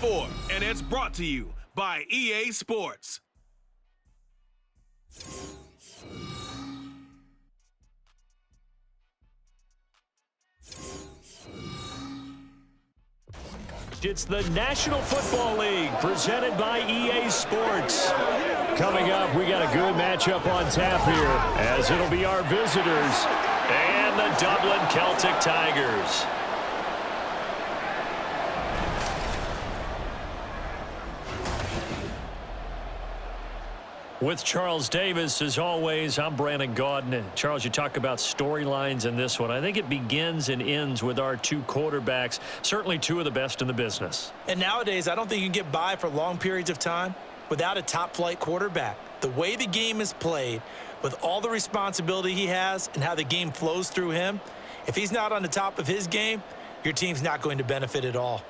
before, and it's brought to you by EA Sports. It's the National Football League presented by EA Sports. Coming up, we got a good matchup on tap here, as it'll be our visitors and the Dublin Celtic Tigers. With Charles Davis, as always, I'm Brandon Gaudin. Charles, you talk about storylines in this one. I think it begins and ends with our two quarterbacks, certainly two of the best in the business. And nowadays, I don't think you can get by for long periods of time without a top-flight quarterback. The way the game is played, with all the responsibility he has and how the game flows through him, if he's not on the top of his game, your team's not going to benefit at all.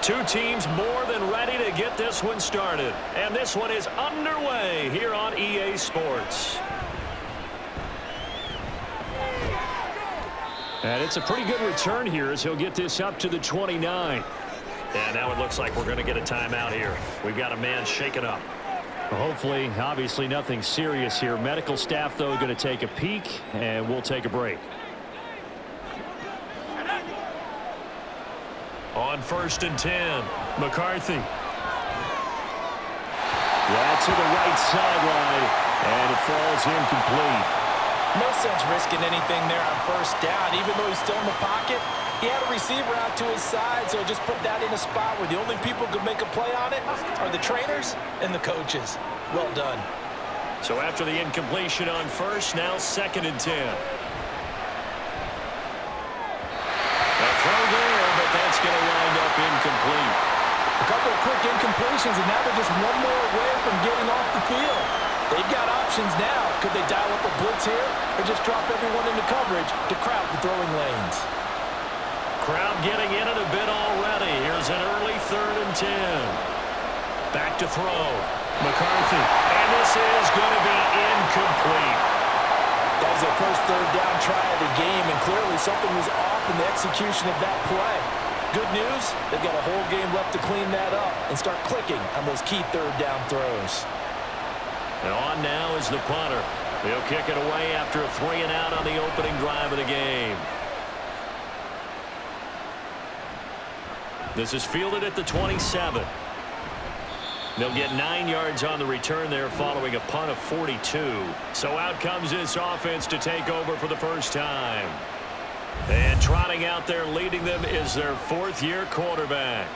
Two teams more than ready to get this one started. And this one is underway here on EA Sports. And it's a pretty good return here as he'll get this up to the 29. And now it looks like we're going to get a timeout here. We've got a man shaken up. Well, hopefully, obviously nothing serious here. Medical staff, though, going to take a peek, and we'll take a break. On 1st and 10, McCarthy. That's to the right sideline, and it falls incomplete. No sense risking anything there on 1st down. Even though he's still in the pocket, he had a receiver out to his side, so just put that in a spot where the only people who can make a play on it are the trainers and the coaches. Well done. So after the incompletion on 1st, now 2nd and 10. Throw there, but that's going to wind up incomplete. A couple of quick incompletions, and now they're just one more away from getting off the field. They've got options now. Could they dial up a blitz here or just drop everyone into coverage to crowd the throwing lanes? Crowd getting in it a bit already. Here's an early 3rd and 10. Back to throw. McCarthy. And this is going to be incomplete. That was their first 3rd down try of the game, and clearly something was off in the execution of that play. Good news, they've got a whole game left to clean that up and start clicking on those key 3rd down throws. And on now is the punter. He'll kick it away after a 3 and out on the opening drive of the game. This is fielded at the 27. They'll get 9 yards on the return there following a punt of 42. So out comes this offense to take over for the first time. And trotting out there leading them is their 4th-year quarterback.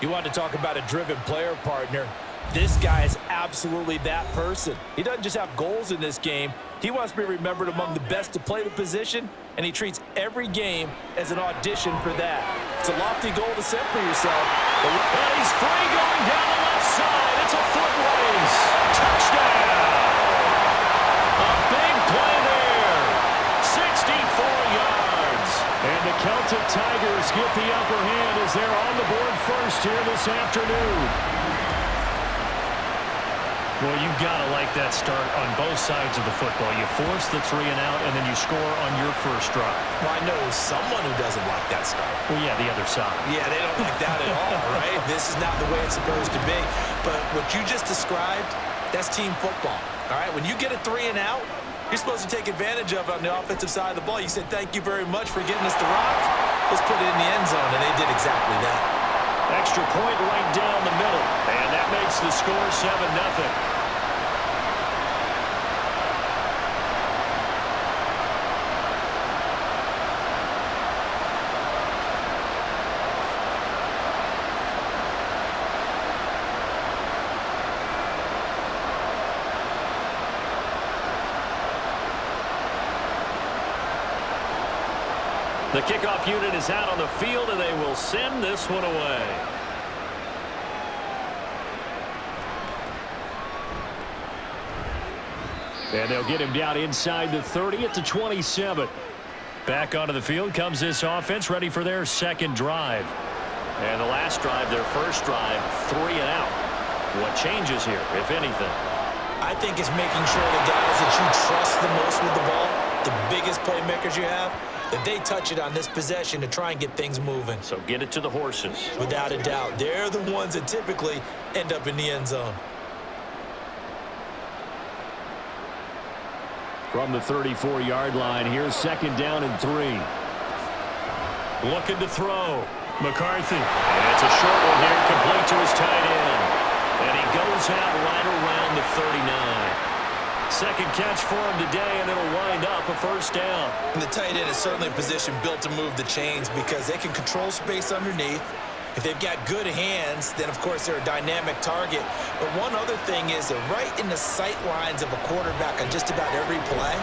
You want to talk about a driven player, partner. This guy is absolutely that person. He doesn't just have goals in this game. He wants to be remembered among the best to play the position, and he treats every game as an audition for that. It's a lofty goal to set for yourself. But he's free going down the left side. It's a foot race. Touchdown. A big play there. 64 yards. And the Celtic Tigers get the upper hand as they're on the board first here this afternoon. Well, you've got to like that start on both sides of the football. You force the 3 and out, and then you score on your first drive. Well, I know someone who doesn't like that start. Well, yeah, the other side. Yeah, they don't like that at all, right? This is not the way it's supposed to be. But what you just described, that's team football, all right? When you get a 3 and out, you're supposed to take advantage of it on the offensive side of the ball. You said, thank you very much for getting us the rock. Let's put it in the end zone, and they did exactly that. Extra point right down the middle, and that makes the score 7-0. The kickoff unit is out on the field, and they will send this one away. And they'll get him down inside the 30 at the 27. Back onto the field comes this offense, ready for their second drive. And the last drive, their first drive, 3 and out. What changes here, if anything? I think it's making sure the guys that you trust the most with the ball, the biggest playmakers you have, that they touch it on this possession to try and get things moving. So get it to the horses. Without a doubt. They're the ones that typically end up in the end zone. From the 34-yard line, here's second down and 3. Looking to throw. McCarthy. And it's a short one here, complete to his tight end. And he goes out right around the 39. Second catch for him today, and it'll wind up a first down. And the tight end is certainly a position built to move the chains because they can control space underneath. If they've got good hands, then, of course, they're a dynamic target. But one other thing is they're right in the sight lines of a quarterback on just about every play.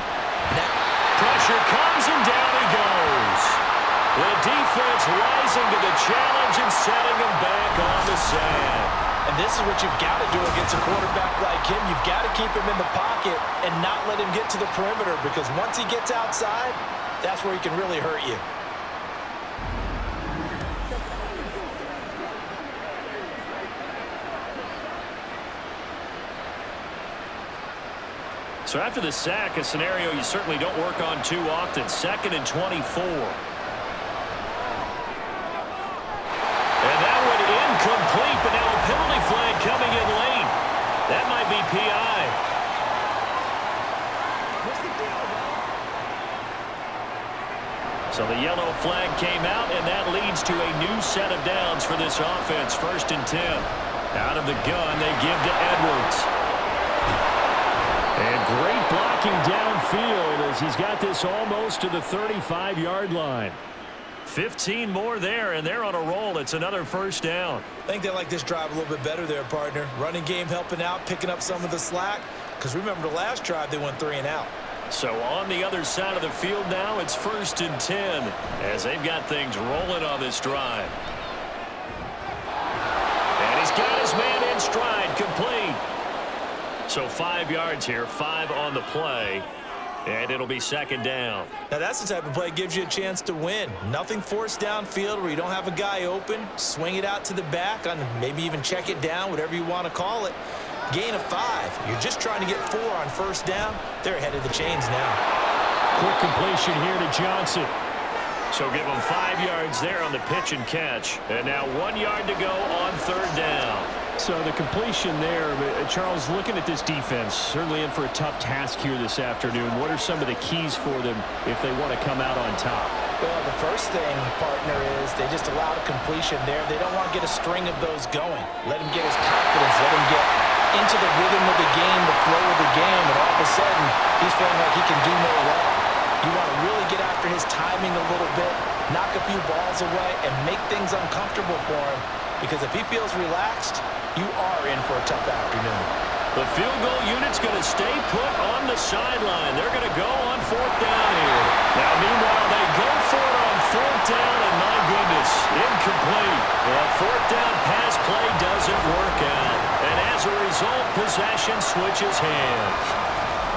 Now, pressure comes, and down he goes. The defense rising to the challenge and setting him back on the sand. And this is what you've got to do against a quarterback like him. You've got to keep him in the pocket and not let him get to the perimeter because once he gets outside, that's where he can really hurt you. So after the sack, a scenario you certainly don't work on too often. 2nd and 24. And that one incomplete, but now a penalty flag coming in late. That might be PI. So the yellow flag came out, and that leads to a new set of downs for this offense. 1st and 10. Out of the gun, they give to Edwards. And great blocking downfield as he's got this almost to the 35-yard line. 15 more there, and they're on a roll. It's another first down. I think they like this drive a little bit better there, partner. Running game helping out, picking up some of the slack. Because remember, the last drive they went 3 and out. So on the other side of the field now, it's 1st and 10 as they've got things rolling on this drive. And he's got his man in stride, complete. So 5 yards here, 5 on the play, and it'll be 2nd down. Now that's the type of play that gives you a chance to win. Nothing forced downfield where you don't have a guy open. Swing it out to the back, on maybe even check it down, whatever you want to call it. Gain of 5. You're just trying to get 4 on 1st down. They're ahead of the chains now. Quick completion here to Johnson. So give him 5 yards there on the pitch and catch. And now 1 yard to go on 3rd down. So the completion there, Charles, looking at this defense, certainly in for a tough task here this afternoon. What are some of the keys for them if they want to come out on top? Well, the first thing, partner, is they just allow a completion there. They don't want to get a string of those going. Let him get his confidence. Let him get into the rhythm of the game, the flow of the game, and all of a sudden, he's feeling like he can do no wrong. You want to really get after his timing a little bit, knock a few balls away, and make things uncomfortable for him. Because if he feels relaxed, you are in for a tough afternoon. The field goal unit's going to stay put on the sideline. They're going to go on 4th down here. Now, meanwhile, they go for it on 4th down, and my goodness, incomplete. Well, 4th down pass play doesn't work out. And as a result, possession switches hands.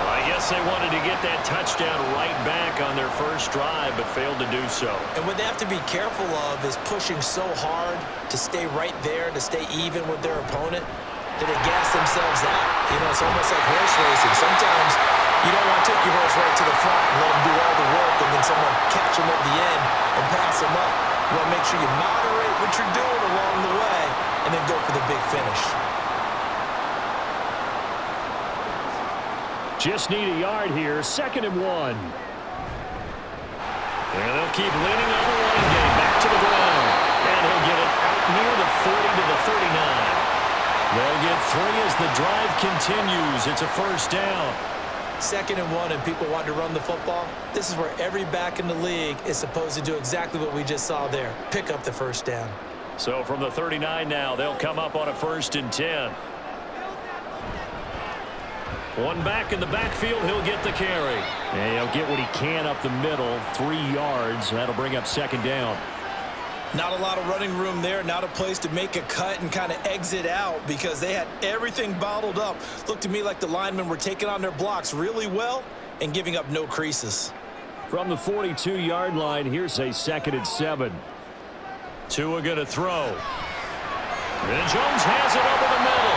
Well, I guess they wanted to get that touchdown right back on their first drive, but failed to do so. And what they have to be careful of is pushing so hard to stay right there, to stay even with their opponent, that they gas themselves out. You know, it's almost like horse racing. Sometimes you don't want to take your horse right to the front and let them do all the work, and then someone catch them at the end and pass them up. You want to make sure you moderate what you're doing along the way and then go for the big finish. Just need a yard here, 2nd and 1. And they'll keep leaning on the running game back to the ground. And he'll get it out near the 40 to the 39. They'll get 3 as the drive continues. It's a 1st down. 2nd and 1 and people want to run the football. This is where every back in the league is supposed to do exactly what we just saw there. Pick up the 1st down. So from the 39 now, they'll come up on a 1st and 10. One back in the backfield, he'll get the carry. And he'll get what he can up the middle, 3 yards. That'll bring up second down. Not a lot of running room there, not a place to make a cut and kind of exit out because they had everything bottled up. Looked to me like the linemen were taking on their blocks really well and giving up no creases. From the 42-yard line, here's a 2nd and 7. Tua going to throw. And Jones has it over the middle.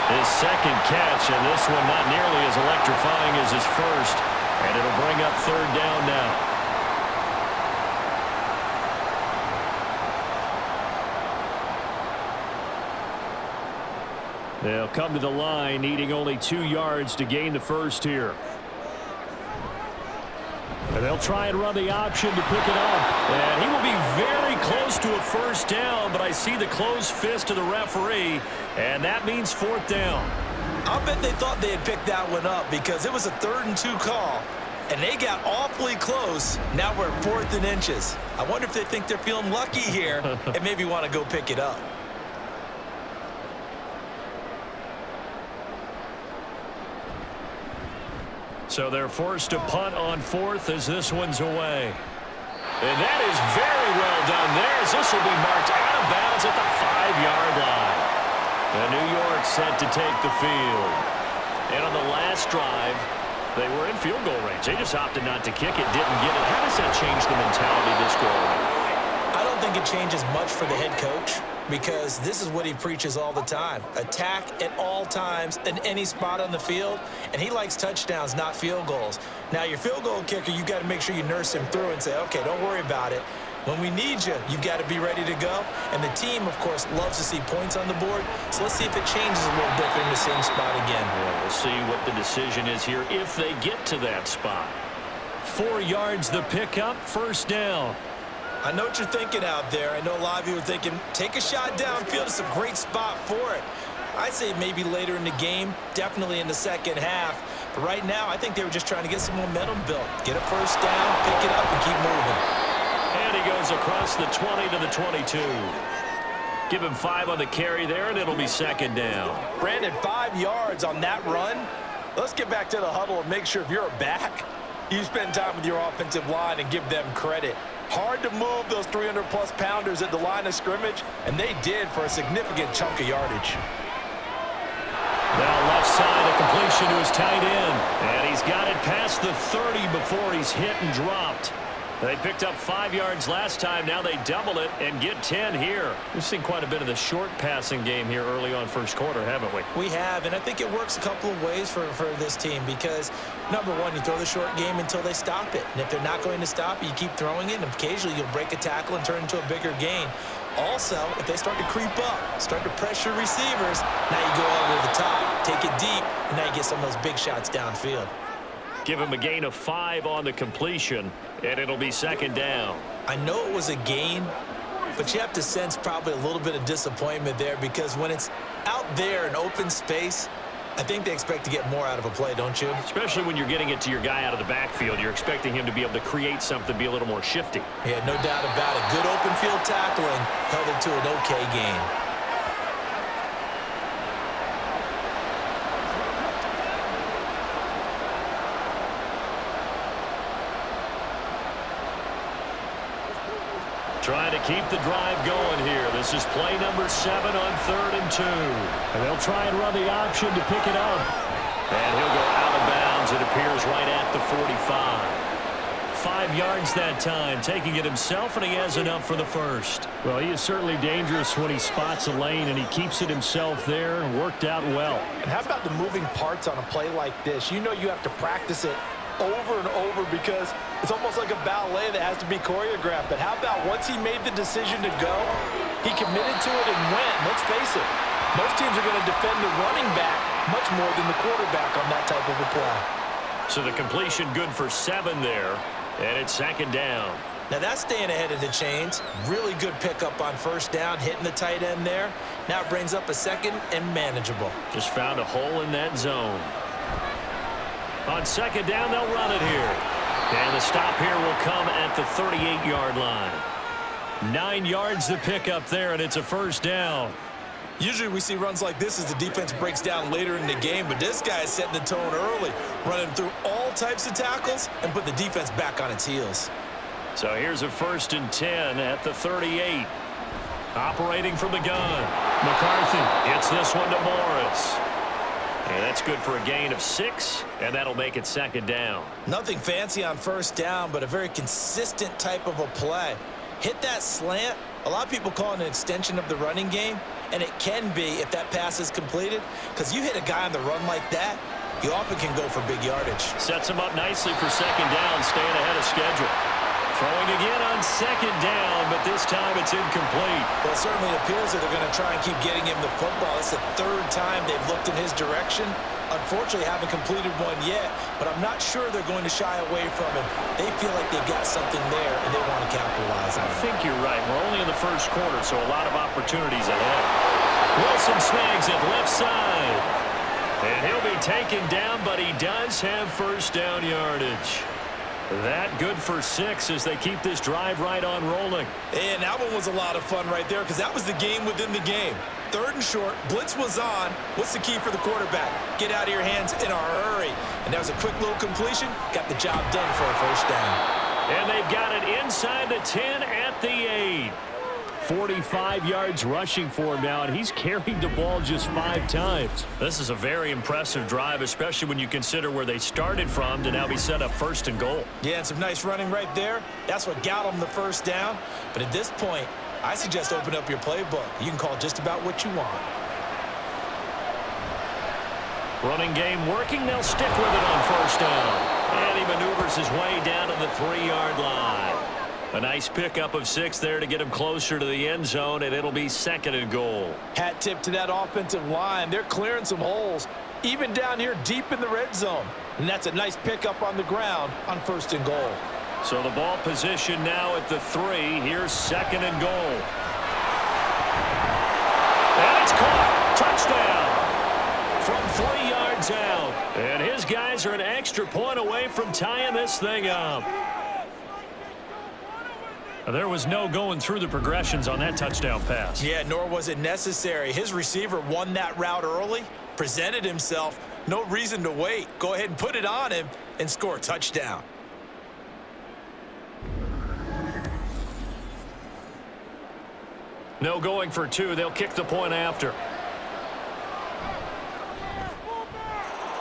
His second catch, and this one not nearly as electrifying as his first. And it'll bring up 3rd down now. They'll come to the line, needing only 2 yards to gain the first here. And they'll try and run the option to pick it up. And he will be very close to a first down, but I see the closed fist of the referee, and that means 4th down. I'll bet they thought they had picked that one up because it was a 3rd and 2 call, and they got awfully close. Now we're at 4th and inches. I wonder if they think they're feeling lucky here and maybe want to go pick it up. So they're forced to punt on 4th as this one's away. And that is very well done there as this will be marked out of bounds at the 5-yard line. And New York set to take the field. And on the last drive, they were in field goal range. They just opted not to kick it, didn't get it. How does that change the mentality this go around? I don't think it changes much for the head coach because this is what he preaches all the time. Attack at all times in any spot on the field, and he likes touchdowns, not field goals. Now, your field goal kicker, you got to make sure you nurse him through and say, okay, don't worry about it. When we need you, you've got to be ready to go. And the team, of course, loves to see points on the board. So let's see if it changes a little bit in the same spot again. Yeah, we'll see what the decision is here if they get to that spot. 4 yards the pickup, 1st down. I know what you're thinking out there. I know a lot of you are thinking, take a shot downfield. It's a great spot for it. I'd say maybe later in the game, definitely in the second half. But right now, I think they were just trying to get some momentum built. Get a first down, pick it up, and keep moving. And he goes across the 20 to the 22. Give him 5 on the carry there, and it'll be 2nd down. Brandon, 5 yards on that run. Let's get back to the huddle and make sure if you're a back, you spend time with your offensive line and give them credit. Hard to move those 300-plus pounders at the line of scrimmage, and they did for a significant chunk of yardage. Now left side, a completion to his tight end. And he's got it past the 30 before he's hit and dropped. They picked up 5 yards last time. Now they double it and get 10 here. We've seen quite a bit of the short passing game here early on first quarter, haven't we? We have, and I think it works a couple of ways for this team because, number one, you throw the short game until they stop it. And if they're not going to stop it, you keep throwing it, and occasionally you'll break a tackle and turn it into a bigger gain. Also, if they start to creep up, start to pressure receivers, now you go over the top, take it deep, and now you get some of those big shots downfield. Give him a gain of 5 on the completion, and it'll be 2nd down. I know it was a gain, but you have to sense probably a little bit of disappointment there because when it's out there in open space, I think they expect to get more out of a play, don't you? Especially when you're getting it to your guy out of the backfield. You're expecting him to be able to create something, be a little more shifty. Yeah, no doubt about it. Good open field tackling held it to an okay gain. Trying to keep the drive going here. This is play number 7 on 3rd and 2. And they'll try and run the option to pick it up. And he'll go out of bounds, it appears, right at the 45. 5 yards that time, taking it himself, and he has enough for the first. Well, he is certainly dangerous when he spots a lane, and he keeps it himself there and worked out well. And how about the moving parts on a play like this? You know you have to practice it over and over because it's almost like a ballet that has to be choreographed. But how about once he made the decision to go, he committed to it and went. Let's face it, most teams are going to defend the running back much more than the quarterback on that type of a play. So the completion good for 7 there, and it's 2nd down. Now that's staying ahead of the chains. Really good pickup on first down, hitting the tight end there. Now it brings up a 2nd and manageable. Just found a hole in that zone. On 2nd down, they'll run it here. And the stop here will come at the 38-yard line. 9 yards to pick up there, and it's a first down. Usually we see runs like this as the defense breaks down later in the game, but this guy is setting the tone early, running through all types of tackles and put the defense back on its heels. So here's a 1st and 10 at the 38. Operating from the gun. McCarthy gets this one to Morris. And that's good for a gain of 6, and that'll make it 2nd down. Nothing fancy on 1st down, but a very consistent type of a play. Hit that slant. A lot of people call it an extension of the running game, and it can be if that pass is completed, because you hit a guy on the run like that, you often can go for big yardage. Sets him up nicely for 2nd down, staying ahead of schedule. Throwing again on 2nd down, but this time it's incomplete. Well, it certainly appears that they're going to try and keep getting him the football. It's the 3rd time they've looked in his direction. Unfortunately, haven't completed one yet, but I'm not sure they're going to shy away from him. They feel like they've got something there, and they want to capitalize on it. I think you're right. We're only in the 1st quarter, so a lot of opportunities ahead. Wilson snags it left side. And he'll be taken down, but he does have 1st down yardage. That good for 6 as they keep this drive right on rolling. And that one was a lot of fun right there because that was the game within the game. 3rd and short, blitz was on. What's the key for the quarterback? Get out of your hands in a hurry. And that was a quick little completion. Got the job done for a 1st down. And they've got it inside the 10 at the 8. 45 yards rushing for him now, and he's carried the ball just 5 times. This is a very impressive drive, especially when you consider where they started from to now be set up 1st and goal. Yeah, and some nice running right there. That's what got them the 1st down. But at this point, I suggest open up your playbook. You can call just about what you want. Running game working. They'll stick with it on 1st down. And he maneuvers his way down to the 3-yard line. A nice pickup of 6 there to get him closer to the end zone, and it'll be 2nd and goal. Hat tip to that offensive line. They're clearing some holes, even down here deep in the red zone. And that's a nice pickup on the ground on 1st and goal. So the ball position now at the 3. Here's 2nd and goal. And it's caught. Touchdown. From 3 yards out. And his guys are an extra point away from tying this thing up. There was no going through the progressions on that touchdown pass. Yeah, nor was it necessary. His receiver won that route early, presented himself. No reason to wait. Go ahead and put it on him and score a touchdown. No going for 2. They'll kick the point after.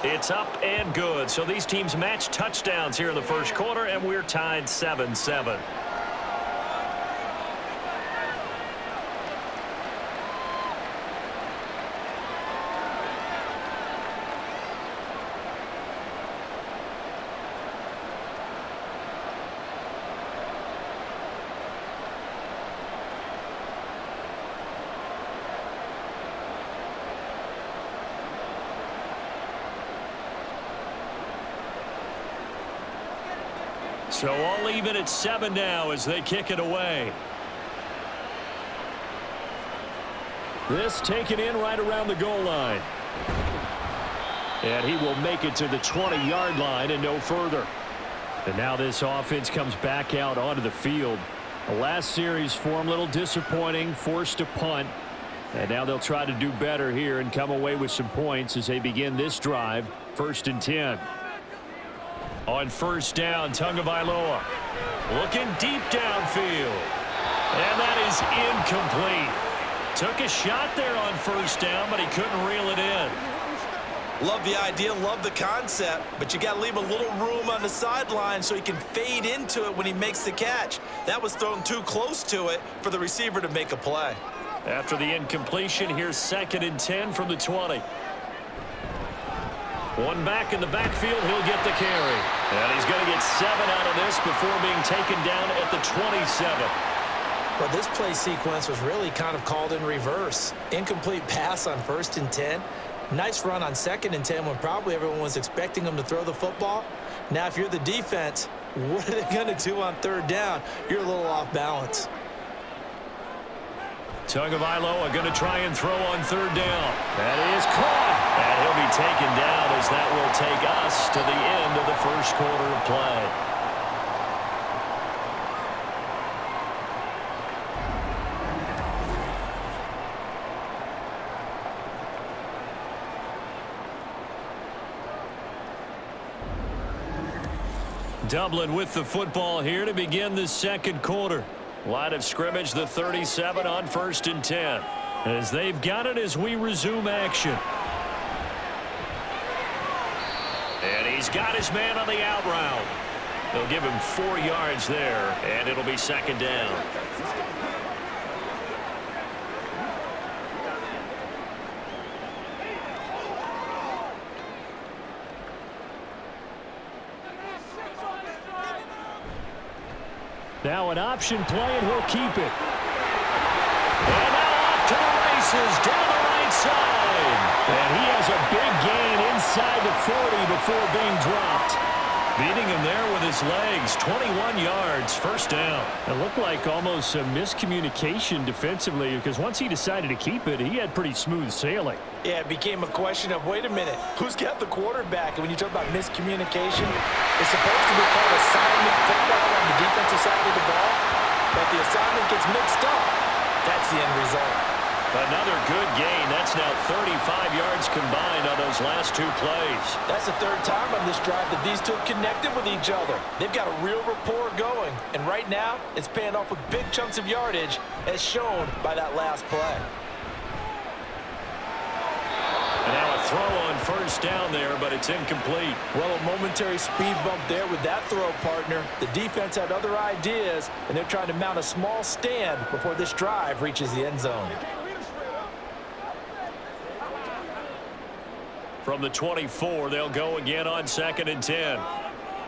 It's up and good. So these teams match touchdowns here in the 1st quarter, and we're tied 7-7. So all even at 7 now as they kick it away. This taken in right around the goal line. And he will make it to the 20-yard line and no further. And now this offense comes back out onto the field. The last series for him, a little disappointing, forced to punt. And now they'll try to do better here and come away with some points as they begin this drive, 1st and 10. On 1st down, Tagovailoa looking deep downfield. And that is incomplete. Took a shot there on 1st down, but he couldn't reel it in. Love the idea, love the concept, but you got to leave a little room on the sideline so he can fade into it when he makes the catch. That was thrown too close to it for the receiver to make a play. After the incompletion, here's 2nd and 10 from the 20. One back in the backfield, he'll get the carry. And he's going to get 7 out of this before being taken down at the 27. Well, this play sequence was really kind of called in reverse. Incomplete pass on 1st and 10. Nice run on 2nd and 10 when probably everyone was expecting him to throw the football. Now, if you're the defense, what are they going to do on 3rd down? You're a little off balance. Tagovailoa going to try and throw on 3rd down. That is caught. And he'll be taken down as that will take us to the end of the 1st quarter of play. Dublin with the football here to begin the second quarter. Line of scrimmage, the 37 on 1st and 10. As they've got it as we resume action. And he's got his man on the out route. They'll give him 4 yards there, and it'll be second down. Now an option play, and he'll keep it. And now off to the races down the right side. And he has a big gain inside the 40 before being dropped. Beating him there with his legs, 21 yards, first down. It looked like almost a miscommunication defensively because once he decided to keep it, he had pretty smooth sailing. Yeah, it became a question of, wait a minute, who's got the quarterback? And when you talk about miscommunication, it's supposed to be called assignment football on the defensive side of the ball, but the assignment gets mixed up. That's the end result. Another good gain. That's now 35 yards combined on those last 2 plays. That's the 3rd time on this drive that these two have connected with each other. They've got a real rapport going, and right now it's paying off with big chunks of yardage as shown by that last play. And now a throw on 1st down there, but it's incomplete. Well, a momentary speed bump there with that throw, partner. The defense had other ideas, and they're trying to mount a small stand before this drive reaches the end zone. From the 24, they'll go again on 2nd and 10.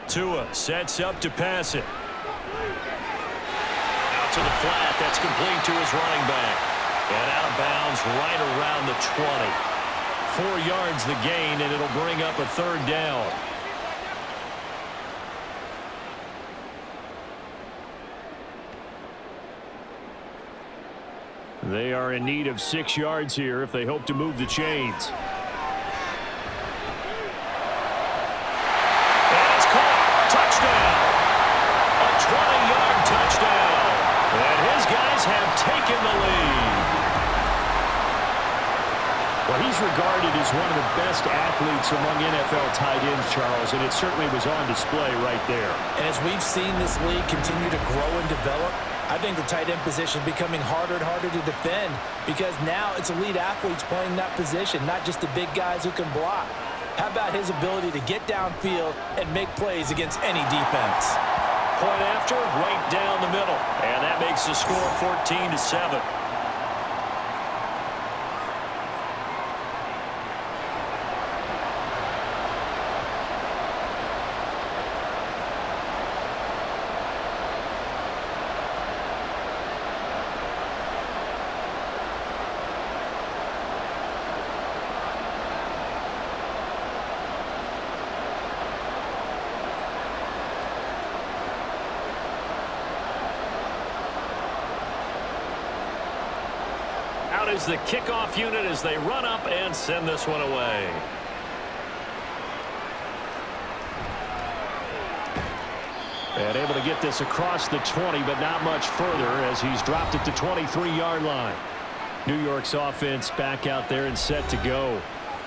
Tua sets up to pass it. Out to the flat. That's complete to his running back. And out of bounds right around the 20. 4 yards the gain, and it'll bring up a 3rd down. They are in need of 6 yards here if they hope to move the chains. Have taken the lead. Well, he's regarded as one of the best athletes among NFL tight ends, Charles, and it certainly was on display right there. And as we've seen this league continue to grow and develop, I think the tight end position is becoming harder and harder to defend because now it's elite athletes playing that position, not just the big guys who can block. How about his ability to get downfield and make plays against any defense? Point after, right down the middle. And that makes the score 14-7. Is the kickoff unit as they run up and send this one away. And able to get this across the 20, but not much further as he's dropped it to 23-yard line. New York's offense back out there and set to go.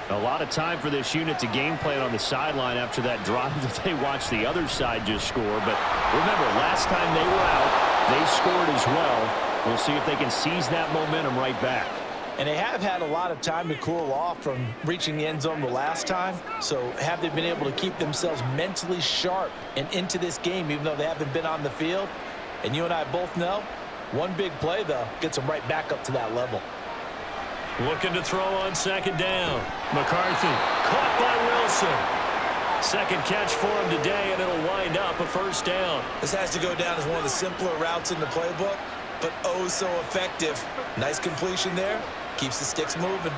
A lot of time for this unit to game plan on the sideline after that drive that they watched the other side just score. But remember, last time they were out, they scored as well. We'll see if they can seize that momentum right back. And they have had a lot of time to cool off from reaching the end zone the last time. So have they been able to keep themselves mentally sharp and into this game even though they haven't been on the field? And you and I both know, one big play, though, gets them right back up to that level. Looking to throw on 2nd down. McCarthy caught by Wilson. Second catch for him today, and it'll wind up a 1st down. This has to go down as one of the simpler routes in the playbook, but oh so effective. Nice completion there. Keeps the sticks moving.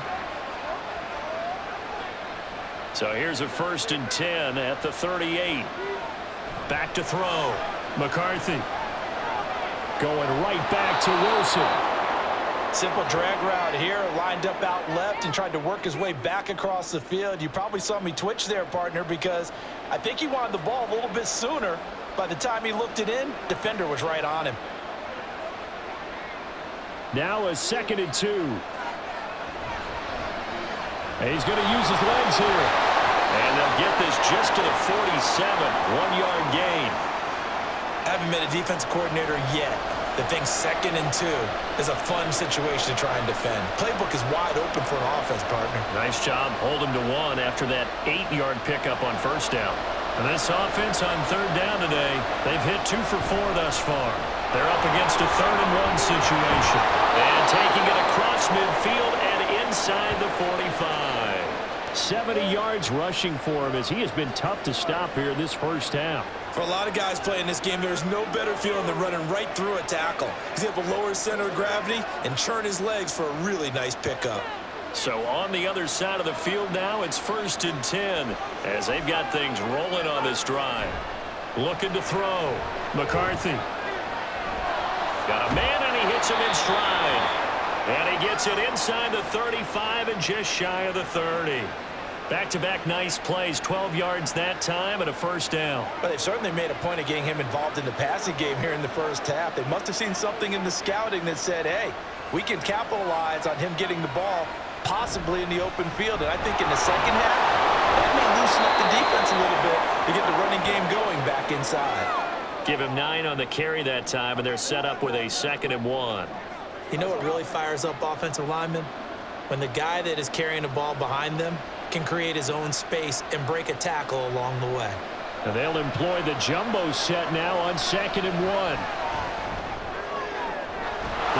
So here's a 1st and 10 at the 38. Back to throw. McCarthy going right back to Wilson. Simple drag route here, lined up out left and tried to work his way back across the field. You probably saw me twitch there, partner, because I think he wanted the ball a little bit sooner. By the time he looked it in, defender was right on him. Now a 2nd and 2. And he's going to use his legs here. And they'll get this just to the 47, 1-yard gain. Haven't been a defense coordinator yet that thinks 2nd and 2 is a fun situation to try and defend. Playbook is wide open for an offense, partner. Nice job holding to 1 after that 8-yard pickup on first down. And this offense on 3rd down today, they've hit 2 for 4 thus far. They're up against a 3rd and 1 situation. And taking it across midfield and inside the 45. 70 yards rushing for him as he has been tough to stop here this first half. For a lot of guys playing this game, there's no better feeling than running right through a tackle. He's able to lower his center of gravity and churn his legs for a really nice pickup. So on the other side of the field now, it's 1st and 10 as they've got things rolling on this drive. Looking to throw. McCarthy. Got a man, and he hits him in stride. And he gets it inside the 35 and just shy of the 30. Back-to-back nice plays, 12 yards that time and a first down. But they've certainly made a point of getting him involved in the passing game here in the first half. They must have seen something in the scouting that said, hey, we can capitalize on him getting the ball possibly in the open field. And I think in the second half, that may loosen up the defense a little bit to get the running game going back inside. Give him 9 on the carry that time, and they're set up with a 2nd and 1. You know what really fires up offensive linemen? When the guy that is carrying the ball behind them can create his own space and break a tackle along the way. And they'll employ the jumbo set now on 2nd and 1.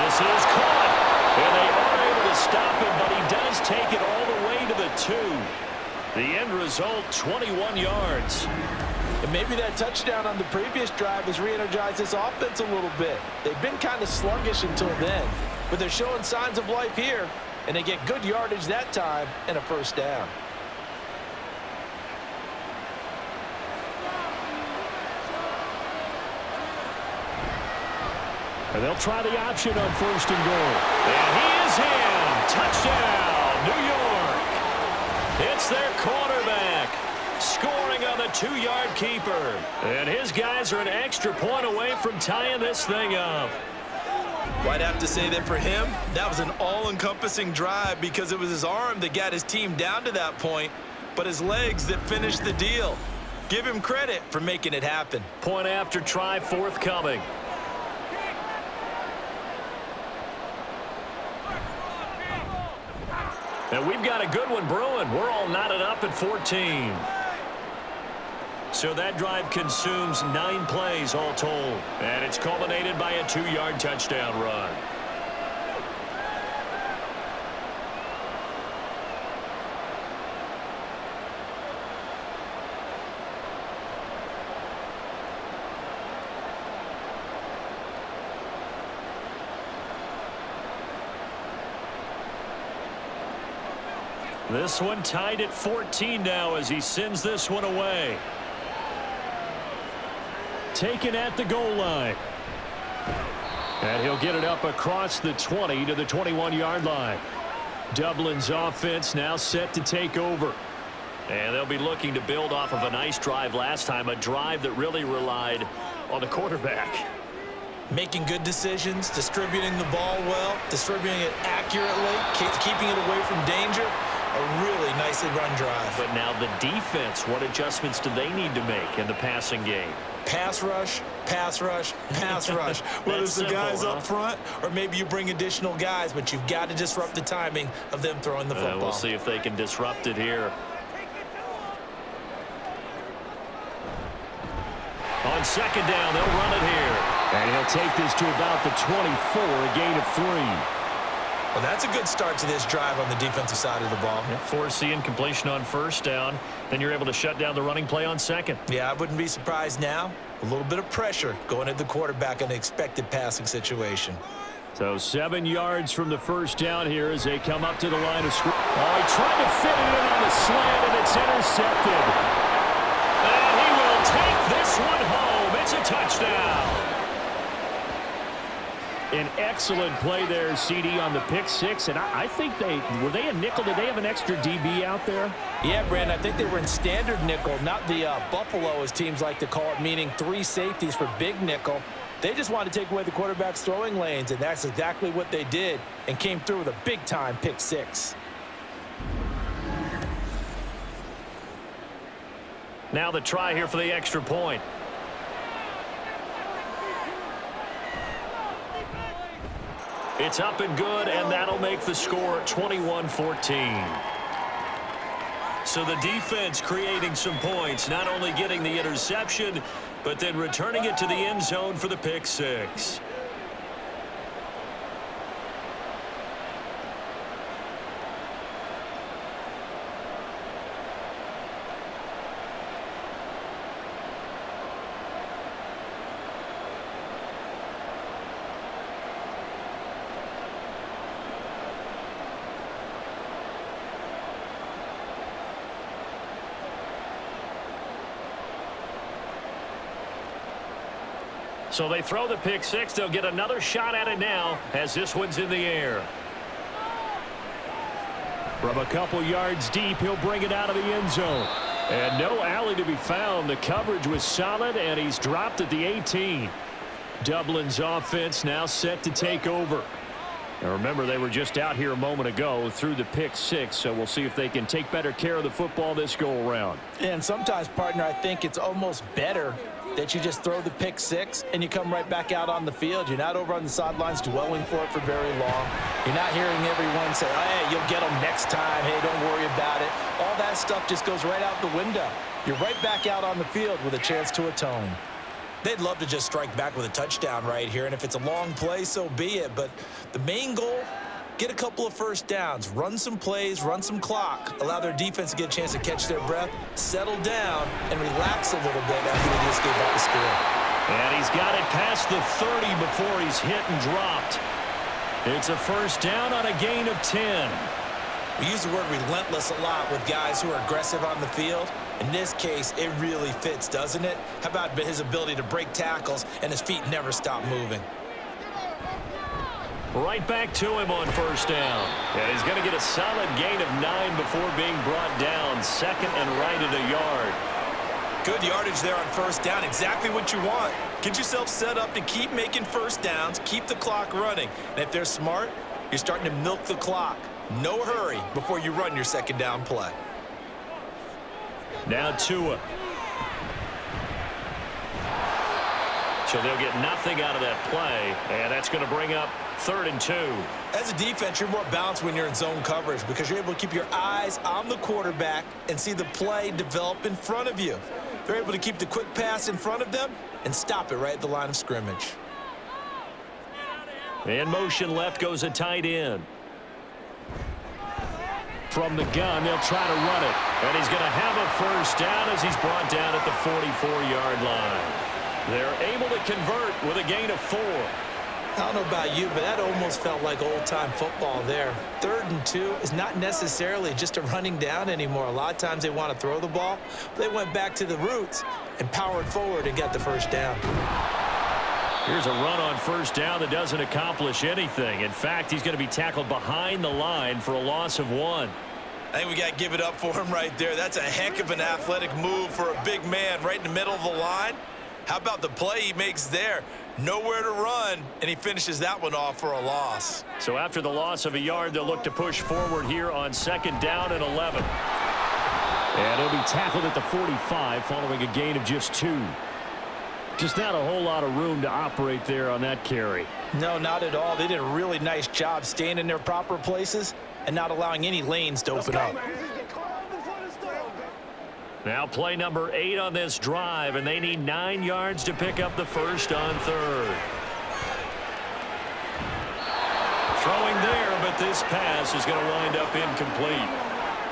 This is caught. And they are able to stop him, but he does take it all the way to the 2. The end result, 21 yards. And maybe that touchdown on the previous drive has re-energized this offense a little bit. They've been kind of sluggish until then, but they're showing signs of life here, and they get good yardage that time and a first down. And they'll try the option on 1st and goal. And he is in. Touchdown, New York. It's their quarterback scoring on the 2-yard keeper. And his guys are an extra point away from tying this thing up. Well, I'd have to say that for him, that was an all-encompassing drive because it was his arm that got his team down to that point, but his legs that finished the deal. Give him credit for making it happen. Point after try forthcoming. And we've got a good one brewing. We're all knotted up at 14. So that drive consumes 9 plays all told. And it's culminated by a 2-yard touchdown run. This one tied at 14 now as he sends this one away. Taken at the goal line. And he'll get it up across the 20 to the 21-yard line. Dublin's offense now set to take over. And they'll be looking to build off of a nice drive last time, a drive that really relied on the quarterback. Making good decisions, distributing the ball well, distributing it accurately, keeping it away from danger. A really nicely run drive. But now the defense, what adjustments do they need to make in the passing game? Pass rush, pass rush, pass rush. Whether it's the guys up front or maybe you bring additional guys, but you've got to disrupt the timing of them throwing the football. We'll see if they can disrupt it here. On 2nd down, they'll run it here. And he'll take this to about the 24, a gain of 3. Well, that's a good start to this drive on the defensive side of the ball. Force the incompletion on 1st down. Then you're able to shut down the running play on 2nd. Yeah, I wouldn't be surprised now. A little bit of pressure going at the quarterback in an expected passing situation. So 7 yards from the 1st down here as they come up to the line of scrimmage. Oh, he tried to fit it in on the slant, and it's intercepted. And he will take this one home. It's a touchdown. An excellent play there, CD, on the pick 6. And I think were they a nickel? Did they have an extra DB out there? Yeah, Brandon, I think they were in standard nickel, not the Buffalo, as teams like to call it, meaning 3 safeties for big nickel. They just wanted to take away the quarterback's throwing lanes, and that's exactly what they did, and came through with a big-time pick 6. Now the try here for the extra point. It's up and good, and that'll make the score 21-14. So the defense creating some points, not only getting the interception, but then returning it to the end zone for the pick six. So they throw the pick six. They'll get another shot at it now as this one's in the air. From a couple yards deep, he'll bring it out of the end zone. And no alley to be found. The coverage was solid, and he's dropped at the 18. Dublin's offense now set to take over. And remember, they were just out here a moment ago through the pick six, so we'll see if they can take better care of the football this go-around. And sometimes, partner, I think it's almost better that you just throw the pick six and you come right back out on the field. You're not over on the sidelines dwelling for it for very long. You're not hearing everyone say, hey, you'll get them next time. Hey, don't worry about it. All that stuff just goes right out the window. You're right back out on the field with a chance to atone. They'd love to just strike back with a touchdown right here, and if it's a long play, so be it. But the main goal, get a couple of first downs, run some plays, run some clock, allow their defense to get a chance to catch their breath, settle down, and relax a little bit after they just gave up the score. And he's got it past the 30 before he's hit and dropped. It's a first down on a gain of 10. We use the word relentless a lot with guys who are aggressive on the field. In this case, it really fits, doesn't it? How about his ability to break tackles and his feet never stop moving? Right back to him on first down. And he's going to get a solid gain of 9 before being brought down. Second and right at a yard. Good yardage there on first down. Exactly what you want. Get yourself set up to keep making first downs, keep the clock running. And if they're smart, you're starting to milk the clock. No hurry before you run your second down play. Now Tua. So they'll get nothing out of that play, and that's going to bring up 3rd and 2. As a defense, you're more balanced when you're in zone coverage because you're able to keep your eyes on the quarterback and see the play develop in front of you. They're able to keep the quick pass in front of them and stop it right at the line of scrimmage. In motion left goes a tight end. From the gun, they'll try to run it. And he's going to have a first down as he's brought down at the 44-yard line. They're able to convert with a gain of 4. I don't know about you, but that almost felt like old-time football there. 3rd and 2 is not necessarily just a running down anymore. A lot of times they want to throw the ball. They went back to the roots and powered forward and got the first down. Here's a run on first down that doesn't accomplish anything. In fact, he's going to be tackled behind the line for a loss of 1. I think we got to give it up for him right there. That's a heck of an athletic move for a big man right in the middle of the line. How about the play he makes there? Nowhere to run, and he finishes that one off for a loss. So after the loss of a yard, they'll look to push forward here on 2nd down and 11. And he'll be tackled at the 45 following a gain of just 2. Just not a whole lot of room to operate there on that carry. No, not at all. They did a really nice job staying in their proper places and not allowing any lanes to open up. Now play number 8 on this drive, and they need 9 yards to pick up the first on 3rd. Throwing there, but this pass is going to wind up incomplete.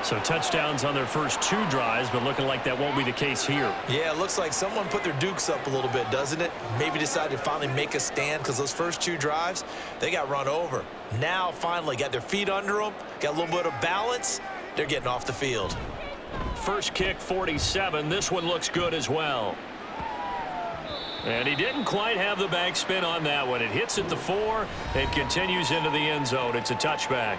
So touchdowns on their first 2 drives, but looking like that won't be the case here. Yeah, it looks like someone put their dukes up a little bit, doesn't it? Maybe decided to finally make a stand because those first 2 drives, they got run over. Now finally got their feet under them, got a little bit of balance. They're getting off the field. First kick, 47. This one looks good as well. And he didn't quite have the backspin on that one. It hits at the 4 and continues into the end zone. It's a touchback.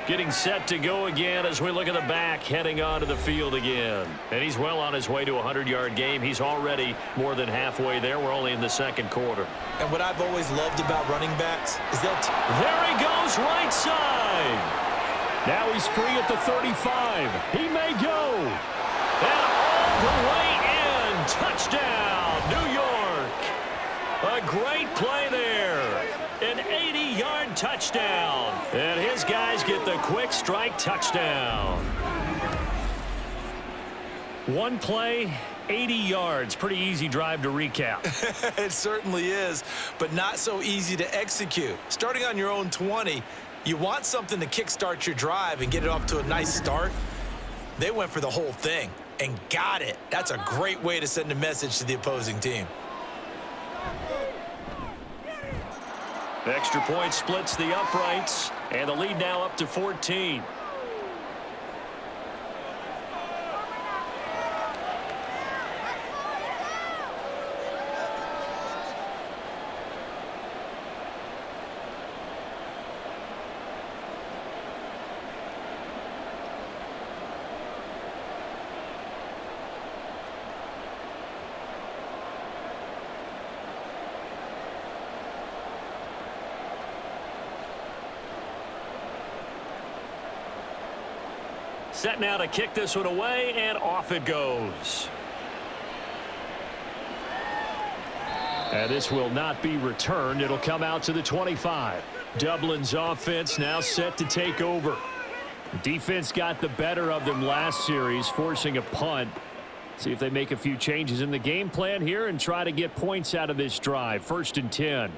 Getting set to go again as we look at the back, heading onto the field again. And he's well on his way to a 100-yard game. He's already more than halfway there. We're only in the 2nd quarter. And what I've always loved about running backs is there he goes, right side. Now he's free at the 35. He may go. And all the way in. Touchdown, New York. A great play there. An 80-yard touchdown. And his guys get the quick strike touchdown. One play, 80 yards. Pretty easy drive to recap. It certainly is, but not so easy to execute. Starting on your own 20, you want something to kickstart your drive and get it off to a nice start. They went for the whole thing and got it. That's a great way to send a message to the opposing team. Extra point splits the uprights, and the lead now up to 14. Set now to kick this one away, and off it goes. And this will not be returned. It'll come out to the 25. Dublin's offense now set to take over. Defense got the better of them last series, forcing a punt. See if they make a few changes in the game plan here and try to get points out of this drive. 1st and 10.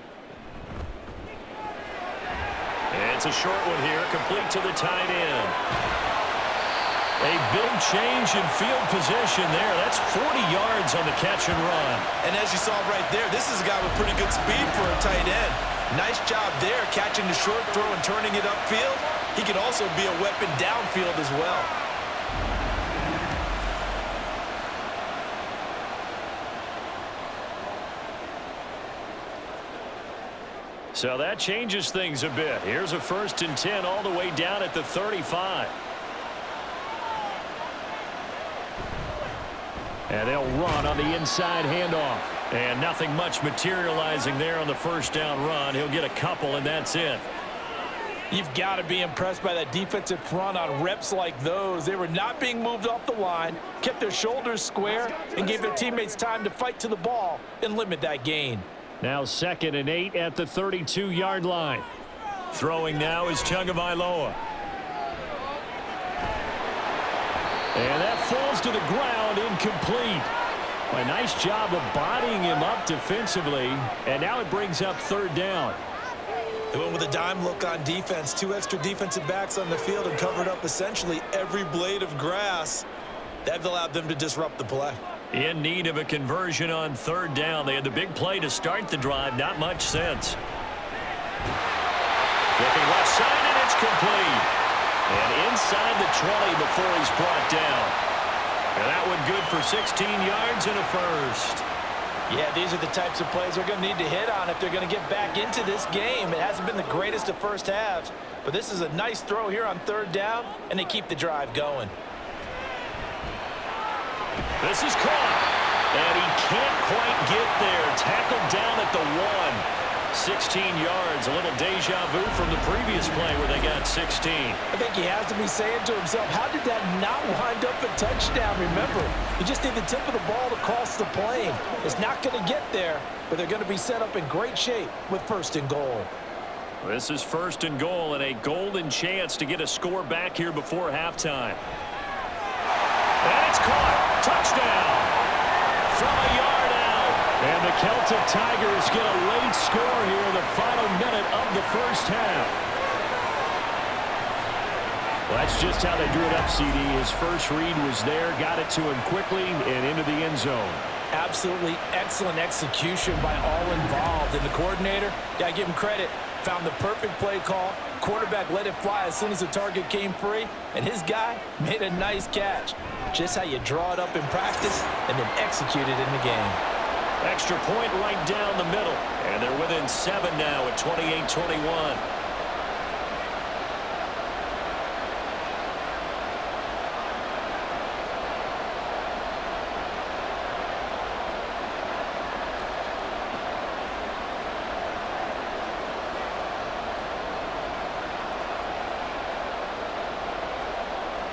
And it's a short one here, complete to the tight end. A big change in field position there. That's 40 yards on the catch and run. And as you saw right there, this is a guy with pretty good speed for a tight end. Nice job there, catching the short throw and turning it upfield. He can also be a weapon downfield as well. So that changes things a bit. Here's a 1st and 10 all the way down at the 35. And they'll run on the inside handoff. And nothing much materializing there on the 1st down run. He'll get a couple, and that's it. You've got to be impressed by that defensive front on reps like those. They were not being moved off the line, kept their shoulders square, and gave their teammates time to fight to the ball and limit that gain. Now 2nd and 8 at the 32-yard line. Throwing now is Tagovailoa. And that falls to the ground, incomplete. A nice job of bodying him up defensively, and now it brings up 3rd down. They went with a dime look on defense. 2 extra defensive backs on the field and covered up essentially every blade of grass. That allowed them to disrupt the play. In need of a conversion on 3rd down. They had the big play to start the drive. Not much sense. Looking left side, and it's complete. And inside the 20 before he's brought down. And that one good for 16 yards and a 1st. Yeah, these are the types of plays they're going to need to hit on if they're going to get back into this game. It hasn't been the greatest of first halves, but this is a nice throw here on 3rd down, and they keep the drive going. This is caught, and he can't quite get there. Tackled down at the 1. 16 yards, a little deja vu from the previous play where they got 16. I think he has to be saying to himself, how did that not wind up a touchdown? Remember, you just need the tip of the ball to cross the plane. It's not going to get there, but they're going to be set up in great shape with 1st and goal. This is 1st and goal and a golden chance to get a score back here before halftime. And it's caught. Touchdown. From a yard out. And the Celtic Tigers get a late score here in the final minute of the 1st half. Well, that's just how they drew it up, CD. His first read was there, got it to him quickly and into the end zone. Absolutely excellent execution by all involved. And the coordinator, got to give him credit, found the perfect play call. Quarterback let it fly as soon as the target came free, and his guy made a nice catch. Just how you draw it up in practice and then execute it in the game. Extra point right down the middle. And they're within 7 now at 28-21.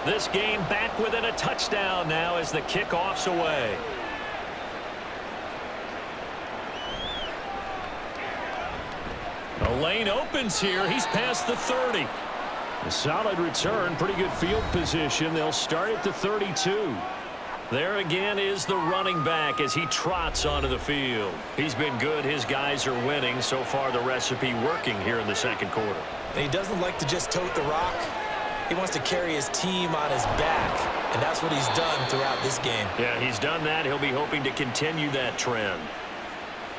This game back within a touchdown now as the kickoff's away. The lane opens here. He's past the 30. A solid return, pretty good field position. They'll start at the 32. There again is the running back as he trots onto the field. He's been good. His guys are winning. So far, the recipe working here in the second quarter. And he doesn't like to just tote the rock. He wants to carry his team on his back, and that's what he's done throughout this game. Yeah, he's done that. He'll be hoping to continue that trend.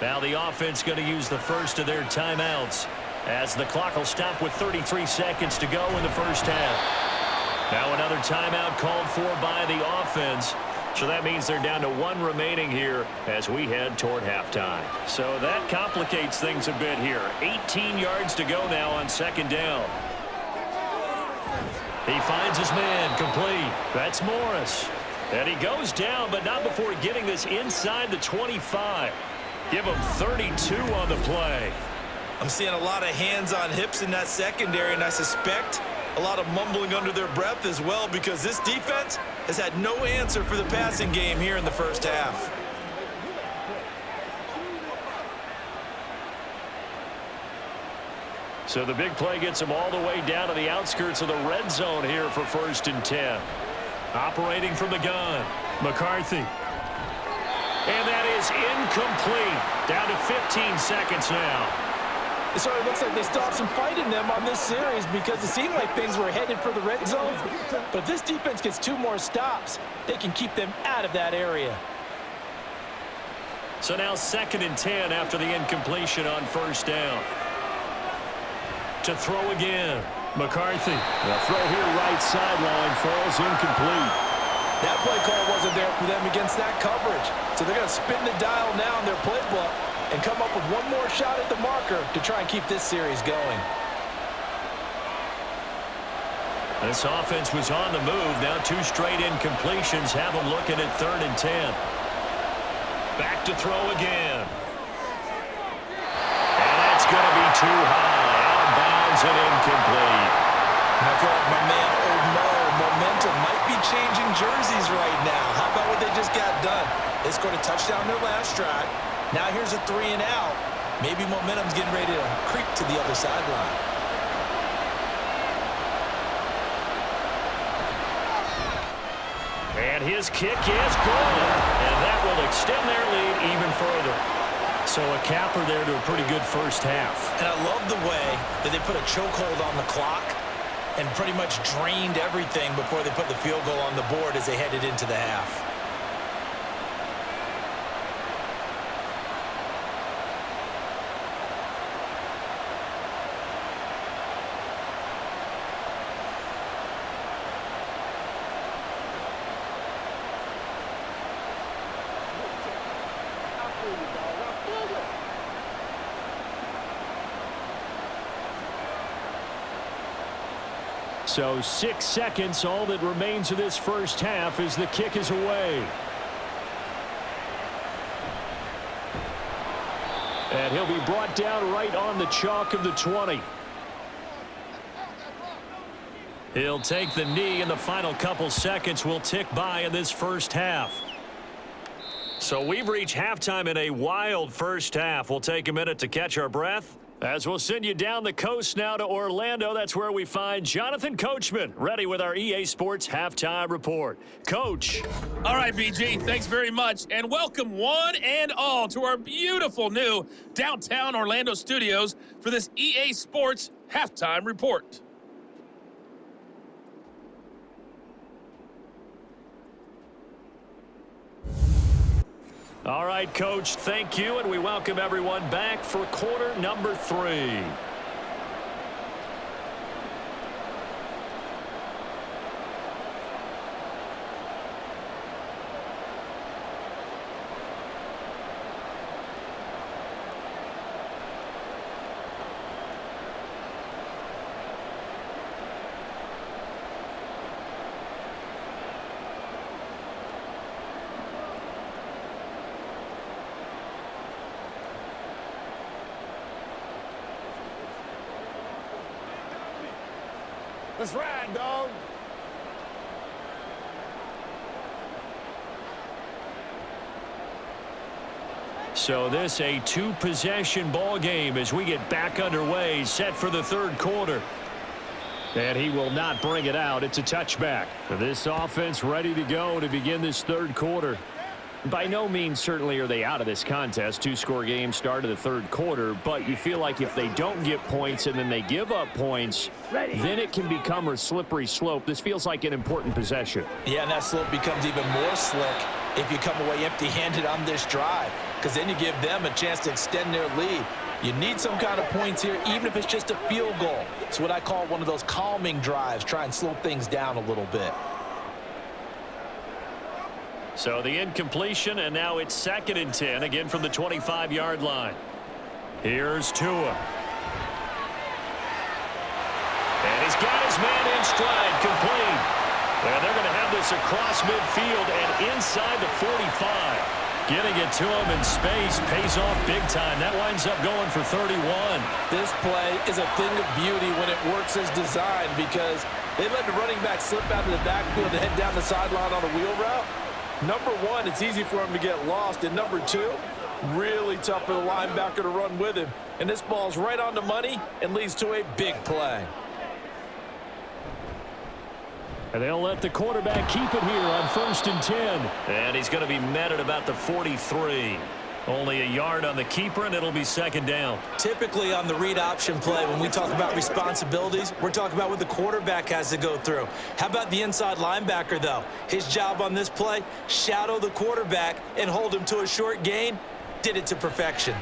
Now the offense going to use the first of their timeouts as the clock will stop with 33 seconds to go in the first half. Now another timeout called for by the offense. So that means they're down to one remaining here as we head toward halftime. So that complicates things a bit here. 18 yards to go now on second down. He finds his man complete. That's Morris. And he goes down, but not before getting this inside the 25. Give him 32 on the play. I'm seeing a lot of hands on hips in that secondary, and I suspect a lot of mumbling under their breath as well because this defense has had no answer for the passing game here in the first half. So the big play gets him all the way down to the outskirts of the red zone here for 1st and 10. Operating from the gun, McCarthy. And that is incomplete. Down to 15 seconds now. So it looks like they still have some fight in them on this series because it seemed like things were headed for the red zone. But if this defense gets 2 more stops, they can keep them out of that area. So now 2nd and 10 after the incompletion on 1st down. To throw again, McCarthy. The throw here right sideline falls incomplete. That play call wasn't there for them against that coverage. So they're going to spin the dial now in their playbook and come up with one more shot at the marker to try and keep this series going. This offense was on the move. Now 2 straight incompletions have them looking at 3rd and 10. Back to throw again. And that's going to be too high. Out of bounds and incomplete. And I feel like my man momentum might be changing jerseys right now. How about what they just got done? They scored a touchdown their last drive. Now here's a 3 and out. Maybe momentum's getting ready to creep to the other sideline. And his kick is good. And that will extend their lead even further. So a capper there to a pretty good first half. And I love the way that they put a chokehold on the clock and pretty much drained everything before they put the field goal on the board as they headed into the half. So 6 seconds, all that remains of this first half as the kick is away. And he'll be brought down right on the chalk of the 20. He'll take the knee, and the final couple seconds will tick by in this first half. So we've reached halftime in a wild first half. We'll take a minute to catch our breath as we'll send you down the coast now to Orlando. That's where we find Jonathan Coachman, ready with our EA Sports Halftime Report. Coach. All right, BG, thanks very much, and welcome one and all to our beautiful new downtown Orlando studios for this EA Sports Halftime Report. All right, Coach, thank you, and we welcome everyone back for quarter number 3. Let's ride, dog. So this a two-possession ball game as we get back underway, set for the third quarter. And he will not bring it out. It's a touchback. This offense ready to go to begin this third quarter. By no means certainly are they out of this contest. Two-score game start of the third quarter, but you feel like if they don't get points and then they give up points, then it can become a slippery slope. This feels like an important possession. Yeah, and that slope becomes even more slick if you come away empty-handed on this drive, because then you give them a chance to extend their lead. You need some kind of points here, even if it's just a field goal. It's what I call one of those calming drives. Try and slow things down a little bit. So the incompletion, and now it's 2nd and 10, again from the 25-yard line. Here's Tua. And he's got his man in stride, complete. And they're going to have this across midfield and inside the 45. Getting it to him in space pays off big time. That winds up going for 31. This play is a thing of beauty when it works as designed, because they let the running back slip out of the backfield to head down the sideline on a wheel route. Number one, it's easy for him to get lost. And number two, really tough for the linebacker to run with him. And this ball's right on the money and leads to a big play. And they'll let the quarterback keep it here on 1st and 10. And he's going to be met at about the 43. Only a yard on the keeper, and it'll be 2nd down. Typically on the read option play, when we talk about responsibilities, we're talking about what the quarterback has to go through. How about the inside linebacker, though? His job on this play, shadow the quarterback and hold him to a short gain. Did it to perfection.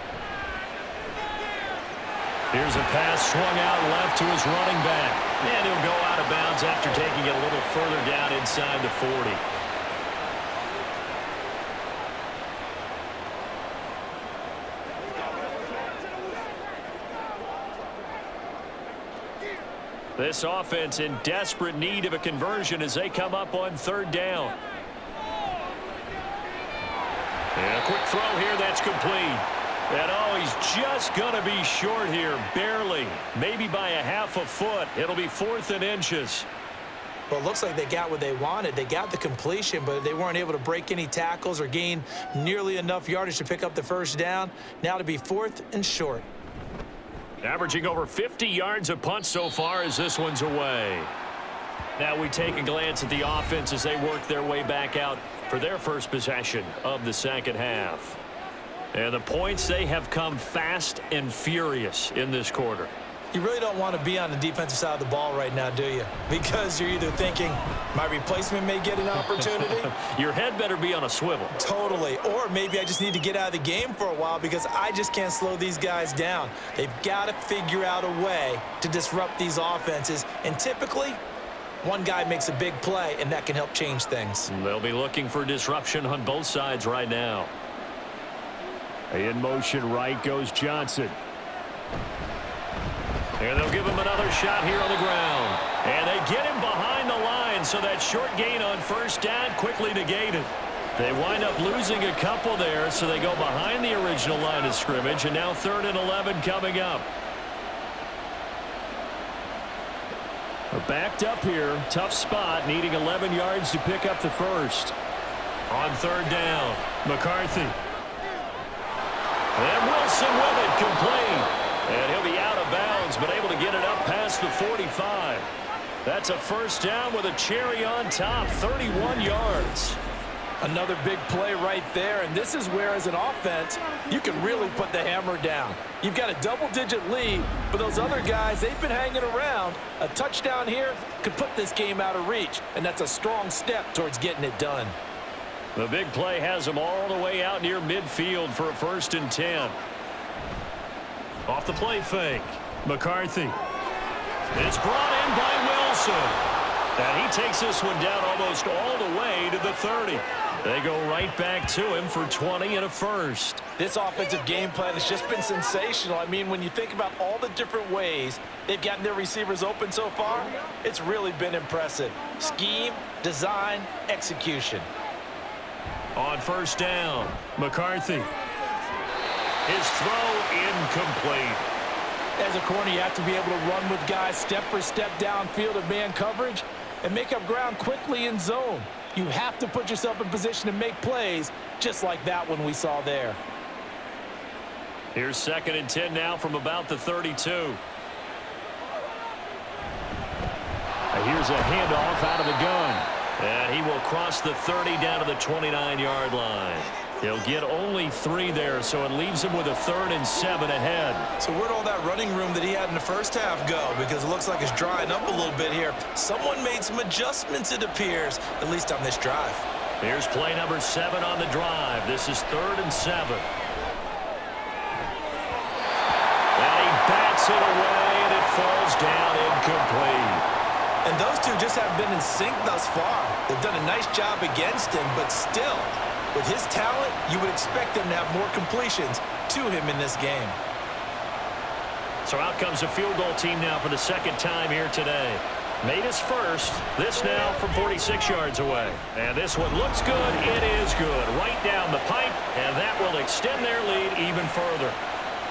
Here's a pass swung out left to his running back. And he'll go out of bounds after taking it a little further down inside the 40. This offense in desperate need of a conversion as they come up on 3rd down. And a quick throw here that's complete. And oh, he's just going to be short here, barely. Maybe by a half a foot. It'll be 4th and inches. Well, it looks like they got what they wanted. They got the completion, but they weren't able to break any tackles or gain nearly enough yardage to pick up the 1st down. Now to be 4th and short. Averaging over 50 yards a punt so far as this one's away. Now we take a glance at the offense as they work their way back out for their first possession of the second half. And the points, they have come fast and furious in this quarter. You really don't want to be on the defensive side of the ball right now, do you? Because you're either thinking, my replacement may get an opportunity. Your head better be on a swivel. Totally. Or maybe I just need to get out of the game for a while because I just can't slow these guys down. They've got to figure out a way to disrupt these offenses. And typically, one guy makes a big play, and that can help change things. They'll be looking for disruption on both sides right now. In motion right goes Johnson. And they'll give him another shot here on the ground. And they get him behind the line, so that short gain on 1st down quickly negated. They wind up losing a couple there, so they go behind the original line of scrimmage, and now 3rd and 11 coming up. We're backed up here. Tough spot, needing 11 yards to pick up the 1st. On 3rd down, McCarthy. And Wilson with it, complete. And he'll be out of bounds, but able to get it up past the 45. That's a 1st down with a cherry on top, 31 yards. Another big play right there, and this is where, as an offense, you can really put the hammer down. You've got a double-digit lead, but those other guys, they've been hanging around. A touchdown here could put this game out of reach, and that's a strong step towards getting it done. The big play has them all the way out near midfield for a 1st and 10. Off the play fake, McCarthy. It's brought in by Wilson. And he takes this one down almost all the way to the 30. They go right back to him for 20 and a 1st. This offensive game plan has just been sensational. I mean, when you think about all the different ways they've gotten their receivers open so far, it's really been impressive. Scheme, design, execution. On 1st down, McCarthy. His throw incomplete. As a corner, you have to be able to run with guys step for step downfield of man coverage and make up ground quickly in zone. You have to put yourself in position to make plays just like that one we saw there. Here's 2nd and 10 now from about the 32. Here's a handoff out of the gun. And he will cross the 30 down to the 29-yard line. He'll get only 3 there, so it leaves him with a 3rd and 7 ahead. So where'd all that running room that he had in the first half go? Because it looks like it's drying up a little bit here. Someone made some adjustments, it appears, at least on this drive. Here's play number 7 on the drive. This is 3rd and 7. And he bats it away, and it falls down incomplete. And those two just haven't been in sync thus far. They've done a nice job against him, but still, with his talent, you would expect them to have more completions to him in this game. So out comes a field goal team now for the 2nd time here today. Made his first. This now from 46 yards away. And this one looks good. It is good. Right down the pipe, and that will extend their lead even further.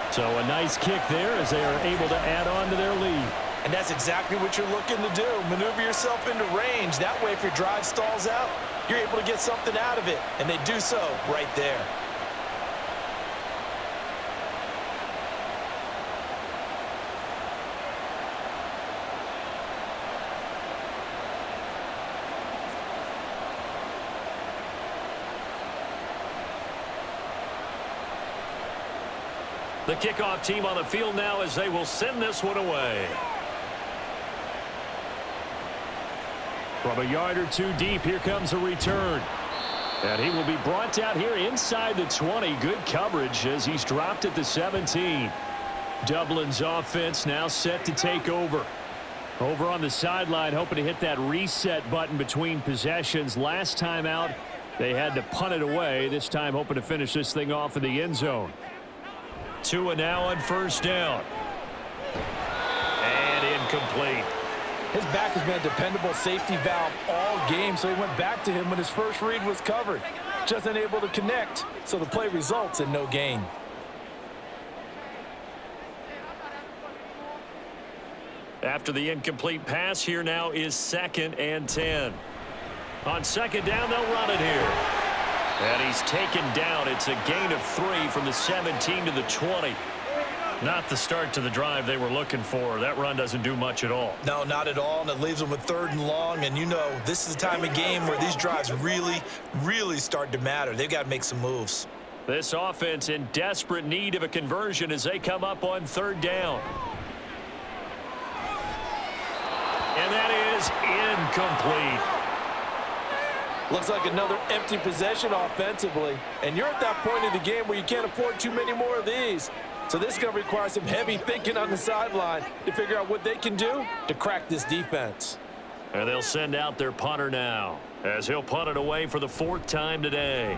So a nice kick there as they are able to add on to their lead. And that's exactly what you're looking to do. Maneuver yourself into range. That way, if your drive stalls out, you're able to get something out of it. And they do so right there. The kickoff team on the field now as they will send this one away. From a yard or 2 deep, here comes a return. And he will be brought out here inside the 20. Good coverage as he's dropped at the 17. Dublin's offense now set to take over. Over on the sideline, hoping to hit that reset button between possessions. Last time out, they had to punt it away. This time, hoping to finish this thing off in the end zone. Tua now on 1st down. And incomplete. His back has been a dependable safety valve all game, so he went back to him when his first read was covered. Just unable to connect, so the play results in no gain. After the incomplete pass, here now is 2nd and 10. On 2nd down, they'll run it here. And he's taken down. It's a gain of 3 from the 17 to the 20. Not the start to the drive they were looking for. That run doesn't do much at all. No, not at all, and it leaves them with 3rd and long. And you know, this is the time of game where these drives really start to matter. They've got to make some moves. This offense in desperate need of a conversion as they come up on 3rd down. And that is incomplete. Looks like another empty possession offensively. And you're at that point in the game where you can't afford too many more of these. So this is going to require some heavy thinking on the sideline to figure out what they can do to crack this defense. And they'll send out their punter now as he'll punt it away for the 4th time today.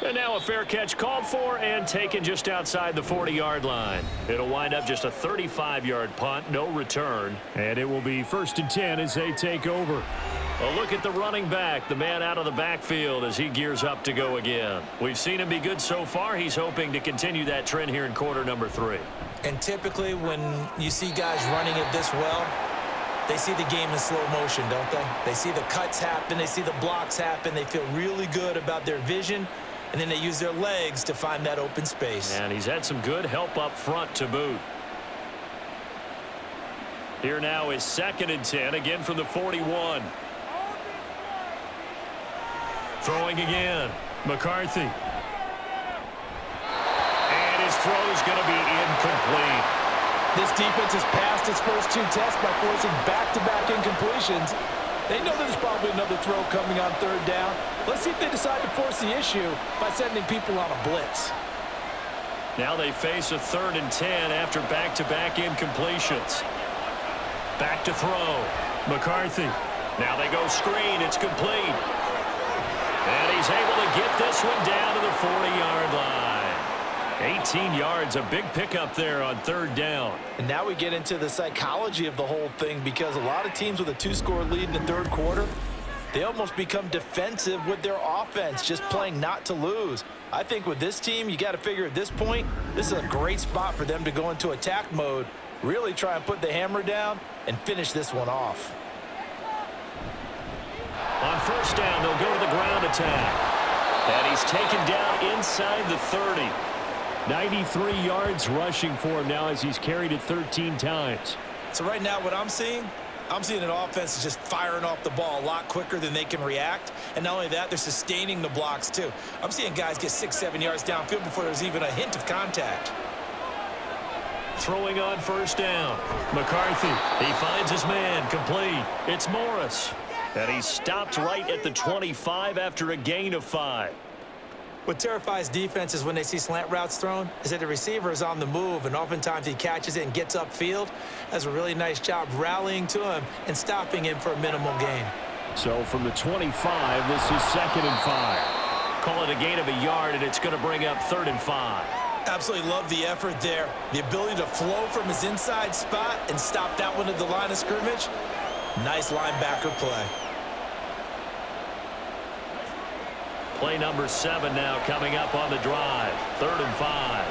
And now a fair catch called for and taken just outside the 40-yard line. It'll wind up just a 35-yard punt, no return. And it will be 1st and 10 as they take over. A look at the running back, the man out of the backfield as he gears up to go again. We've seen him be good so far. He's hoping to continue that trend here in quarter number 3. And typically when you see guys running it this well, they see the game in slow motion, don't they? They see the cuts happen. They see the blocks happen. They feel really good about their vision. And then they use their legs to find that open space. And he's had some good help up front to boot. Here now is 2nd and 10, again from the 41. Throwing again, McCarthy. And his throw is going to be incomplete. This defense has passed its first 2 tests by forcing back-to-back incompletions. They know there's probably another throw coming on 3rd down. Let's see if they decide to force the issue by sending people on a blitz. Now they face a 3rd and 10 after back-to-back incompletions. Back to throw. McCarthy. Now they go screen. It's complete. And he's able to get this one down to the 40-yard line. 18 yards, a big pickup there on 3rd down. And now we get into the psychology of the whole thing, because a lot of teams with a 2-score lead in the 3rd quarter, they almost become defensive with their offense, just playing not to lose. I think with this team, you got to figure at this point, this is a great spot for them to go into attack mode, really try and put the hammer down and finish this one off. On 1st down, they'll go to the ground attack. And he's taken down inside the 30. 93 yards rushing for him now as he's carried it 13 times. So right now what I'm seeing an offense that's just firing off the ball a lot quicker than they can react. And not only that, they're sustaining the blocks too. I'm seeing guys get 6-7 yards downfield before there's even a hint of contact. Throwing on first down. McCarthy, he finds his man, complete. It's Morris. And he stopped right at the 25 after a gain of 5. What terrifies defenses when they see slant routes thrown is that the receiver is on the move, and oftentimes he catches it and gets upfield. Does a really nice job rallying to him and stopping him for a minimal gain. So from the 25, this is 2nd and 5. Call it a gain of a yard, and it's going to bring up 3rd and 5. Absolutely love the effort there. The ability to flow from his inside spot and stop that one at the line of scrimmage. Nice linebacker play. Play number 7 now coming up on the drive. 3rd and 5.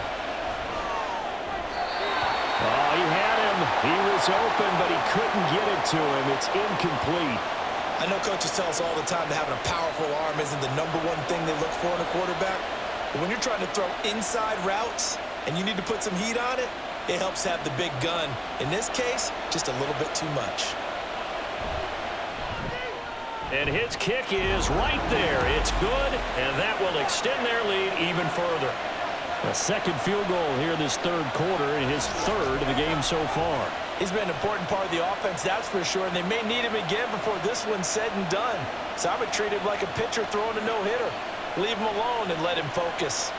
Oh, he had him. He was open, but he couldn't get it to him. It's incomplete. I know coaches tell us all the time that having a powerful arm isn't the #1 thing they look for in a quarterback. But when you're trying to throw inside routes and you need to put some heat on it, it helps have the big gun. In this case, just a little bit too much. And his kick is right there. It's good, and that will extend their lead even further. A second field goal here this 3rd quarter, and his 3rd of the game so far. He's been an important part of the offense, that's for sure, and they may need him again before this one's said and done. So I would treat him like a pitcher throwing a no-hitter. Leave him alone and let him focus.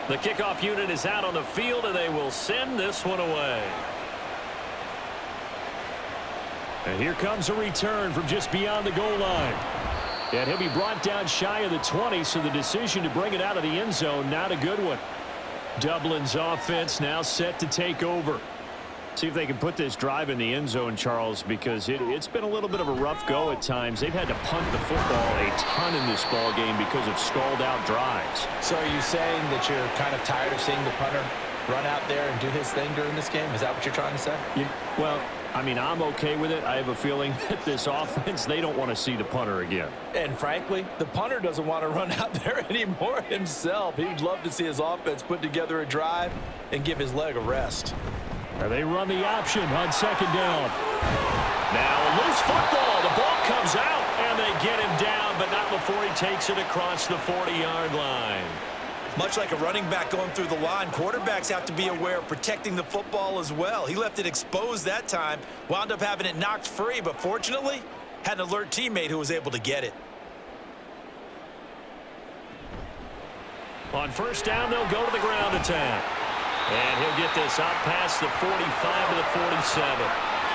The kickoff unit is out on the field, and they will send this one away. And here comes a return from just beyond the goal line. And he'll be brought down shy of the 20, so the decision to bring it out of the end zone, not a good one. Dublin's offense now set to take over. See if they can put this drive in the end zone, Charles, because it's been a little bit of a rough go at times. They've had to punt the football a ton in this ball game because of stalled-out drives. So are you saying that you're kind of tired of seeing the punter run out there and do his thing during this game? Is that what you're trying to say? Well, I mean, I'm okay with it. I have a feeling that this offense, they don't want to see the punter again. And frankly, the punter doesn't want to run out there anymore himself. He'd love to see his offense put together a drive and give his leg a rest. They run the option on 2nd down. Now a loose football. The ball comes out, and they get him down, but not before he takes it across the 40-yard line. Much like a running back going through the line, quarterbacks have to be aware of protecting the football as well. He left it exposed that time, wound up having it knocked free, but fortunately, had an alert teammate who was able to get it. On 1st down, they'll go to the ground attack. And he'll get this out past the 45 to the 47.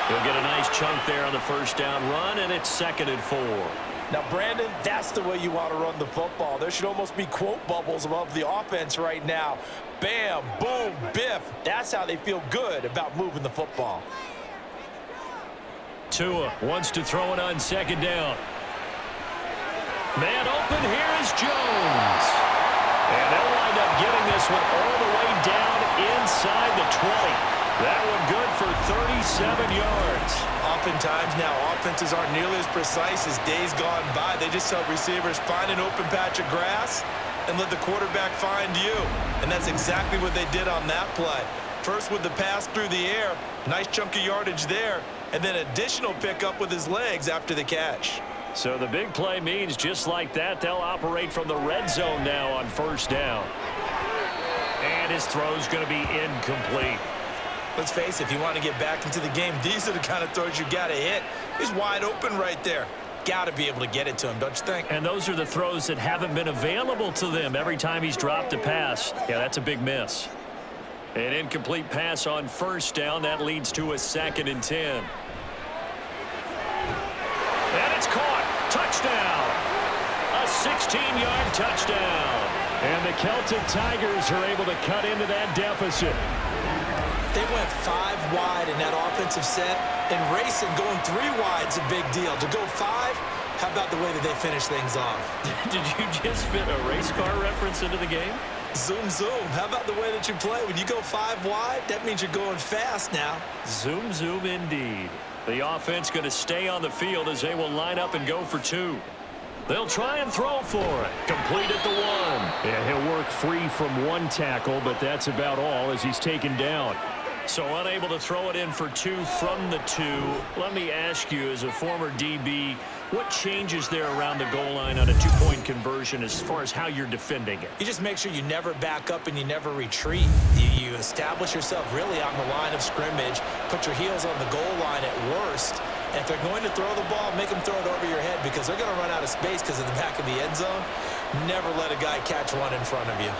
He'll get a nice chunk there on the 1st down run, and it's 2nd and 4. Now, Brandon, that's the way you want to run the football. There should almost be quote bubbles above the offense right now. Bam, boom, biff. That's how they feel good about moving the football. Tua wants to throw it on 2nd down. Man open, here is Jones. And they'll wind up getting this one all the way down inside the 20. That one good for 37 yards. Oftentimes now, offenses aren't nearly as precise as days gone by. They just tell receivers, find an open patch of grass and let the quarterback find you. And that's exactly what they did on that play. First with the pass through the air, nice chunk of yardage there, and then additional pickup with his legs after the catch. So the big play means just like that, they'll operate from the red zone now on 1st down. And his throw's going to be incomplete. Let's face it, if you want to get back into the game, these are the kind of throws you got to hit. He's wide open right there. Got to be able to get it to him, don't you think? And those are the throws that haven't been available to them every time he's dropped a pass. Yeah, that's a big miss. An incomplete pass on 1st down. That leads to a 2nd and 10. And it's caught. Touchdown. A 16-yard touchdown. And the Celtic Tigers are able to cut into that deficit. They went 5 wide in that offensive set, and racing going 3 wide is a big deal. To go 5, How about the way that they finish things off? Did you just fit a race car reference into the game? Zoom, zoom. How about the way that you play? When you go 5 wide, that means you're going fast now. Zoom, zoom indeed. The offense going to stay on the field as they will line up and go for 2. They'll try and throw for it. Complete at the 1. Yeah, he'll work free from 1 tackle, but that's about all as he's taken down. So unable to throw it in for 2 from the 2. Let me ask you, as a former DB, what changes there around the goal line on a 2-point conversion as far as how you're defending it? You just make sure you never back up and you never retreat. You establish yourself really on the line of scrimmage, put your heels on the goal line at worst, and if they're going to throw the ball, make them throw it over your head because they're going to run out of space because of the back of the end zone. Never let a guy catch one in front of you.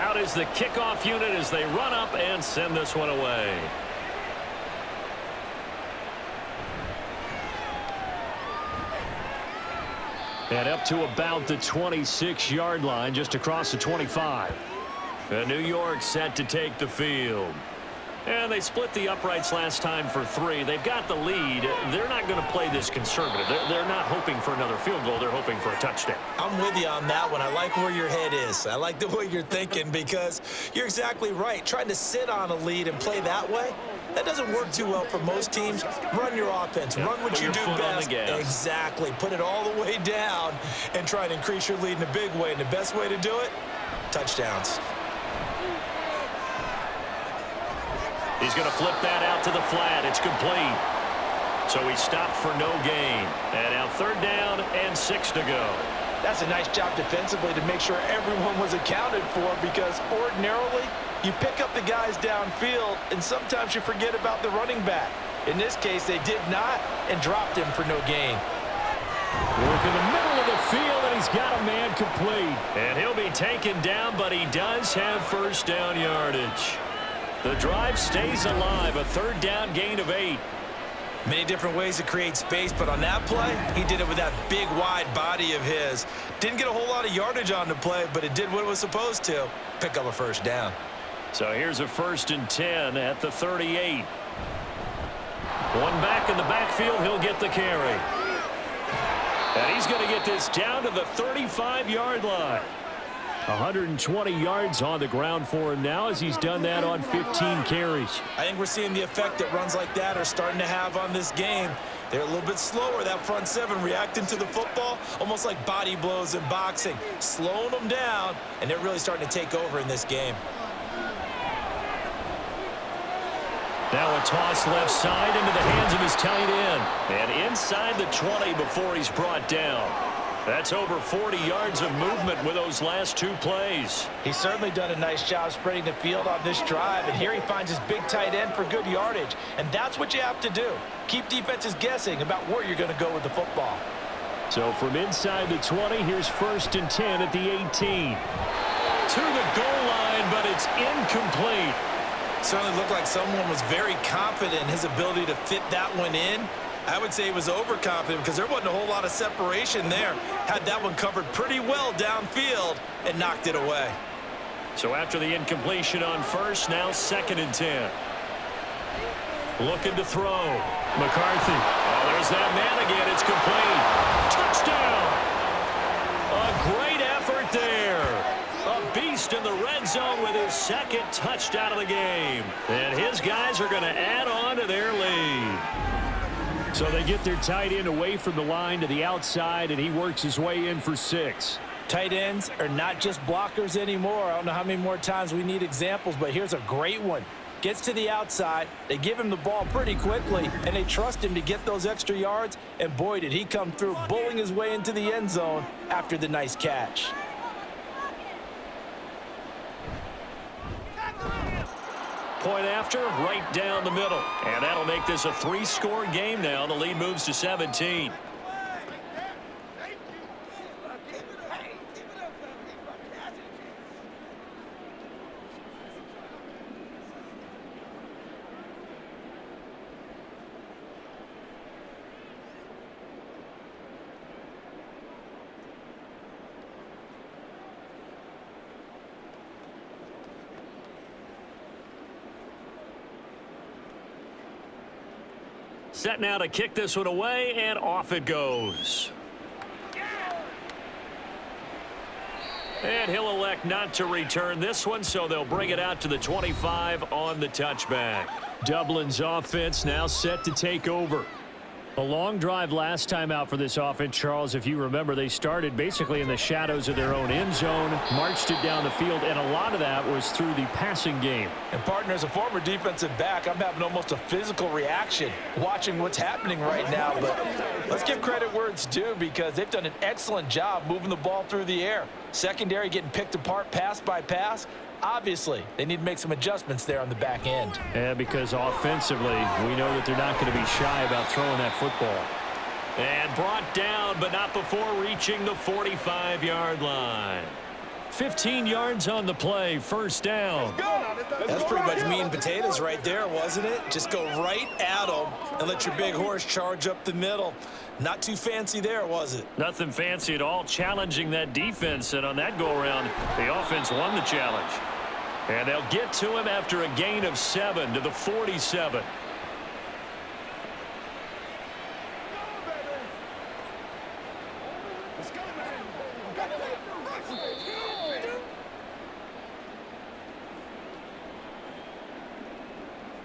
Out is the kickoff unit as they run up and send this one away. And up to about the 26-yard line, just across the 25. And New York set to take the field. And they split the uprights last time for 3. They've got the lead. They're not going to play this conservative. They're not hoping for another field goal. They're hoping for a touchdown. I'm with you on that one. I like where your head is. I like the way you're thinking because you're exactly right. Trying to sit on a lead and play that way, that doesn't work too well for most teams. Run your offense. Run what you do best. Exactly. Put it all the way down and try to increase your lead in a big way. And the best way to do it, touchdowns. He's going to flip that out to the flat. It's complete. So he stopped for no gain. And now 3rd down and 6 to go. That's a nice job defensively to make sure everyone was accounted for because ordinarily you pick up the guys downfield and sometimes you forget about the running back. In this case, they did not and dropped him for no gain. Work in the middle of the field, and he's got a man complete. And he'll be taken down, but he does have 1st down yardage. The drive stays alive, a 3rd down gain of 8. Many different ways to create space, but on that play, he did it with that big, wide body of his. Didn't get a whole lot of yardage on the play, but it did what it was supposed to, pick up a 1st down. So here's a 1st and 10 at the 38. One back in the backfield, he'll get the carry. And he's going to get this down to the 35-yard line. 120 yards on the ground for him now as he's done that on 15 carries. I think we're seeing the effect that runs like that are starting to have on this game. They're a little bit slower, that front 7, reacting to the football, almost like body blows in boxing, slowing them down, and they're really starting to take over in this game. Now a toss left side into the hands of his tight end. And inside the 20 before he's brought down. That's over 40 yards of movement with those last 2 plays. He's certainly done a nice job spreading the field on this drive, and here he finds his big tight end for good yardage. And that's what you have to do. Keep defenses guessing about where you're going to go with the football. So from inside the 20, here's 1st and 10 at the 18. To the goal line, but it's incomplete. Certainly looked like someone was very confident in his ability to fit that one in. I would say he was overconfident because there wasn't a whole lot of separation there. Had that one covered pretty well downfield and knocked it away. So after the incompletion on 1st, now 2nd and 10. Looking to throw. McCarthy. Oh, there's that man again. It's complete. Touchdown. A great effort there. A beast in the red zone with his 2nd touchdown of the game. And his guys are going to add on to their lead. So they get their tight end away from the line to the outside, and he works his way in for 6. Tight ends are not just blockers anymore. I don't know how many more times we need examples, but here's a great one. Gets to the outside, they give him the ball pretty quickly, and they trust him to get those extra yards, and boy, did he come through, bulling his way into the end zone after the nice catch. Point after, right down the middle. And that'll make this a 3-score game now. The lead moves to 17. Set now to kick this one away, and off it goes. And he'll elect not to return this one, so they'll bring it out to the 25 on the touchback. Dublin's offense now set to take over. A long drive last time out for this offense, Charles. If you remember, they started basically in the shadows of their own end zone, marched it down the field, and a lot of that was through the passing game. And partner, as a former defensive back, I'm having almost a physical reaction watching what's happening right now. But let's give credit where it's due, because they've done an excellent job moving the ball through the air. Secondary getting picked apart pass by pass. Obviously, they need to make some adjustments there on the back end. Yeah, because offensively, we know that they're not going to be shy about throwing that football. And brought down, but not before reaching the 45-yard line. 15 yards on the play, first down. That's pretty much meat and potatoes right there, wasn't it? Just go right at them and let your big horse charge up the middle. Not too fancy there, was it? Nothing fancy at all, challenging that defense, and on that go-around, the offense won the challenge. And they'll get to him after a gain of 7 to the 47.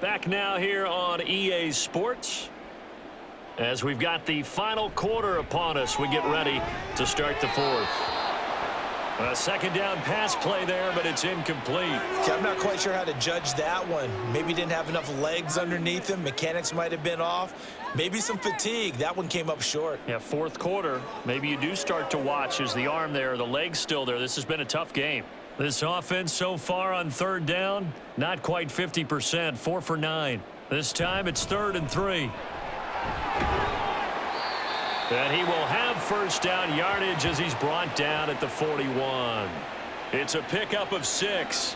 Back now here on EA Sports. As we've got the final quarter upon us, we get ready to start the fourth. A second down pass play there, but it's incomplete. Okay, I'm not quite sure how to judge that one. Maybe didn't have enough legs underneath him. Mechanics might have been off. Maybe some fatigue. That one came up short. Yeah, fourth quarter. Maybe you do start to watch as the arm there, the leg's still there. This has been a tough game. This offense so far on third down, not quite 50%, 4 for 9. This time it's 3rd and 3. And he will have first down yardage as he's brought down at the 41. It's a pickup of 6.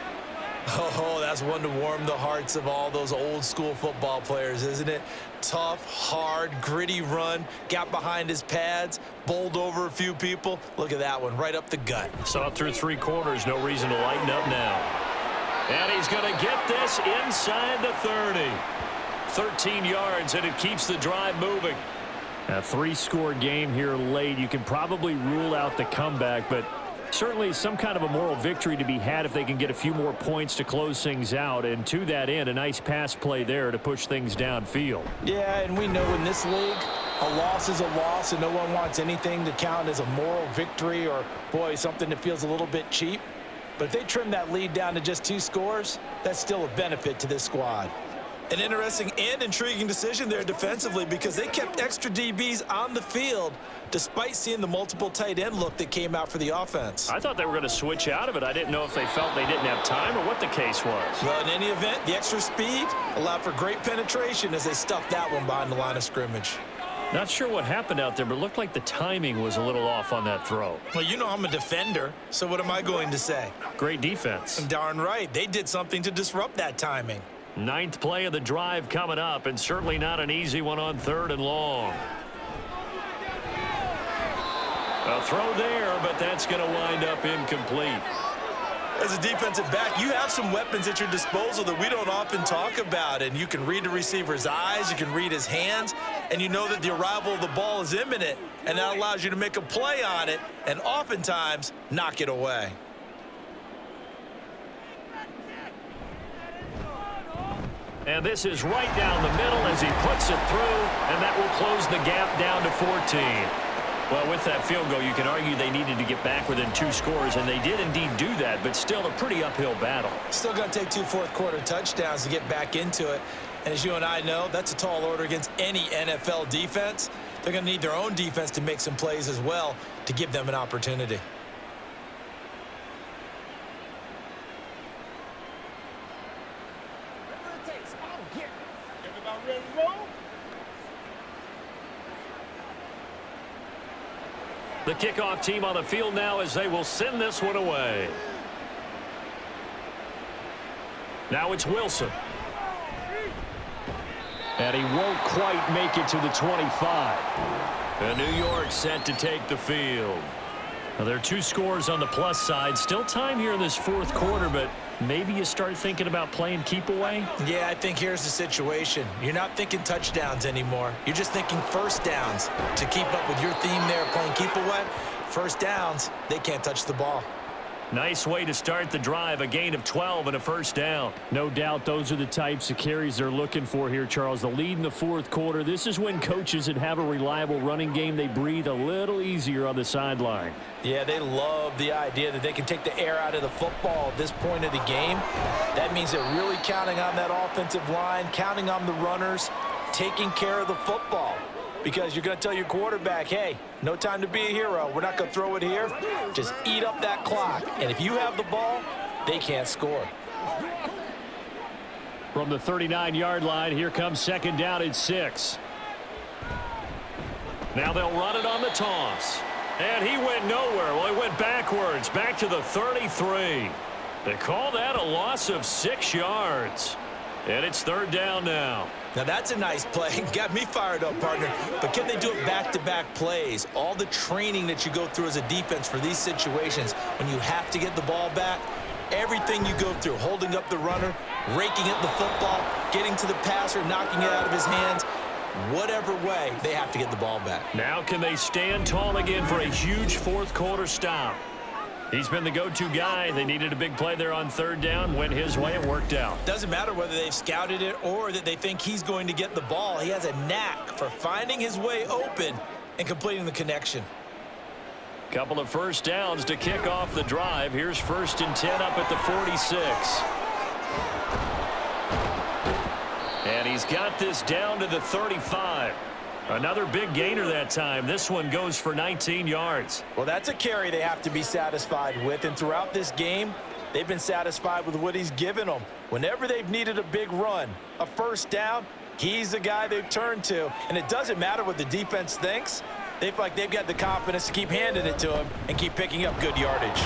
Oh, that's one to warm the hearts of all those old school football players, isn't it? Tough, hard, gritty run, got behind his pads, bowled over a few people. Look at that one, right up the gut. Saw it through 3 quarters, no reason to lighten up now. And he's going to get this inside the 30. 13 yards, and it keeps the drive moving. A 3-score game here late. You can probably rule out the comeback, but certainly some kind of a moral victory to be had if they can get a few more points to close things out. And to that end, a nice pass play there to push things downfield. Yeah, and we know in this league, a loss is a loss, and no one wants anything to count as a moral victory or, boy, something that feels a little bit cheap. But if they trim that lead down to just 2 scores, that's still a benefit to this squad. An interesting and intriguing decision there defensively, because they kept extra DBs on the field despite seeing the multiple tight end look that came out for the offense. I thought they were going to switch out of it. I didn't know if they felt they didn't have time or what the case was. Well, in any event, the extra speed allowed for great penetration as they stuffed that one behind the line of scrimmage. Not sure what happened out there, but it looked like the timing was a little off on that throw. Well, you know I'm a defender, so what am I going to say? Great defense. Darn right. They did something to disrupt that timing. 9th play of the drive coming up, and certainly not an easy one on 3rd and long. A throw there, but that's going to wind up incomplete. As a defensive back, you have some weapons at your disposal that we don't often talk about, and you can read the receiver's eyes, you can read his hands, and you know that the arrival of the ball is imminent, and that allows you to make a play on it and oftentimes knock it away. And this is right down the middle as he puts it through, and that will close the gap down to 14. Well, with that field goal, you can argue they needed to get back within 2 scores, and they did indeed do that, but still a pretty uphill battle. Still going to take 2 fourth-quarter touchdowns to get back into it. And as you and I know, that's a tall order against any NFL defense. They're going to need their own defense to make some plays as well to give them an opportunity. The kickoff team on the field now as they will send this one away. Now it's Wilson. And he won't quite make it to the 25. And New York set to take the field. Now, there are 2 scores on the plus side. Still time here in this 4th quarter, but maybe you start thinking about playing keep away? Yeah, I think here's the situation. You're not thinking touchdowns anymore. You're just thinking first downs. To keep up with your theme there playing keep away, first downs, they can't touch the ball. Nice way to start the drive, a gain of 12 and a first down. No doubt those are the types of carries they're looking for here, Charles. The lead in the fourth quarter. This is when coaches that have a reliable running game, they breathe a little easier on the sideline. Yeah, they love the idea that they can take the air out of the football at this point of the game. That means they're really counting on that offensive line, counting on the runners, taking care of the football. Because you're going to tell your quarterback, hey, no time to be a hero. We're not going to throw it here. Just eat up that clock. And if you have the ball, they can't score. From the 39-yard line, here comes second down and 6. Now they'll run it on the toss. And he went nowhere. Well, he went backwards, back to the 33. They call that a loss of 6 yards. And it's third down now. Now that's a nice play. Got me fired up, partner. But can they do it back-to-back plays? All the training that you go through as a defense for these situations, when you have to get the ball back, everything you go through, holding up the runner, raking at the football, getting to the passer, knocking it out of his hands, whatever way, they have to get the ball back. Now can they stand tall again for a huge fourth quarter stop? He's been the go-to guy. They needed a big play there on third down. Went his way and worked out. Doesn't matter whether they've scouted it or that they think he's going to get the ball. He has a knack for finding his way open and completing the connection. Couple of first downs to kick off the drive. Here's 1st and 10 up at the 46. And he's got this down to the 35. Another big gainer that time. This one goes for 19 yards. Well, that's a carry they have to be satisfied with. And throughout this game, they've been satisfied with what he's given them. Whenever they've needed a big run, a first down, he's the guy they've turned to. And it doesn't matter what the defense thinks. They feel like they've got the confidence to keep handing it to him and keep picking up good yardage.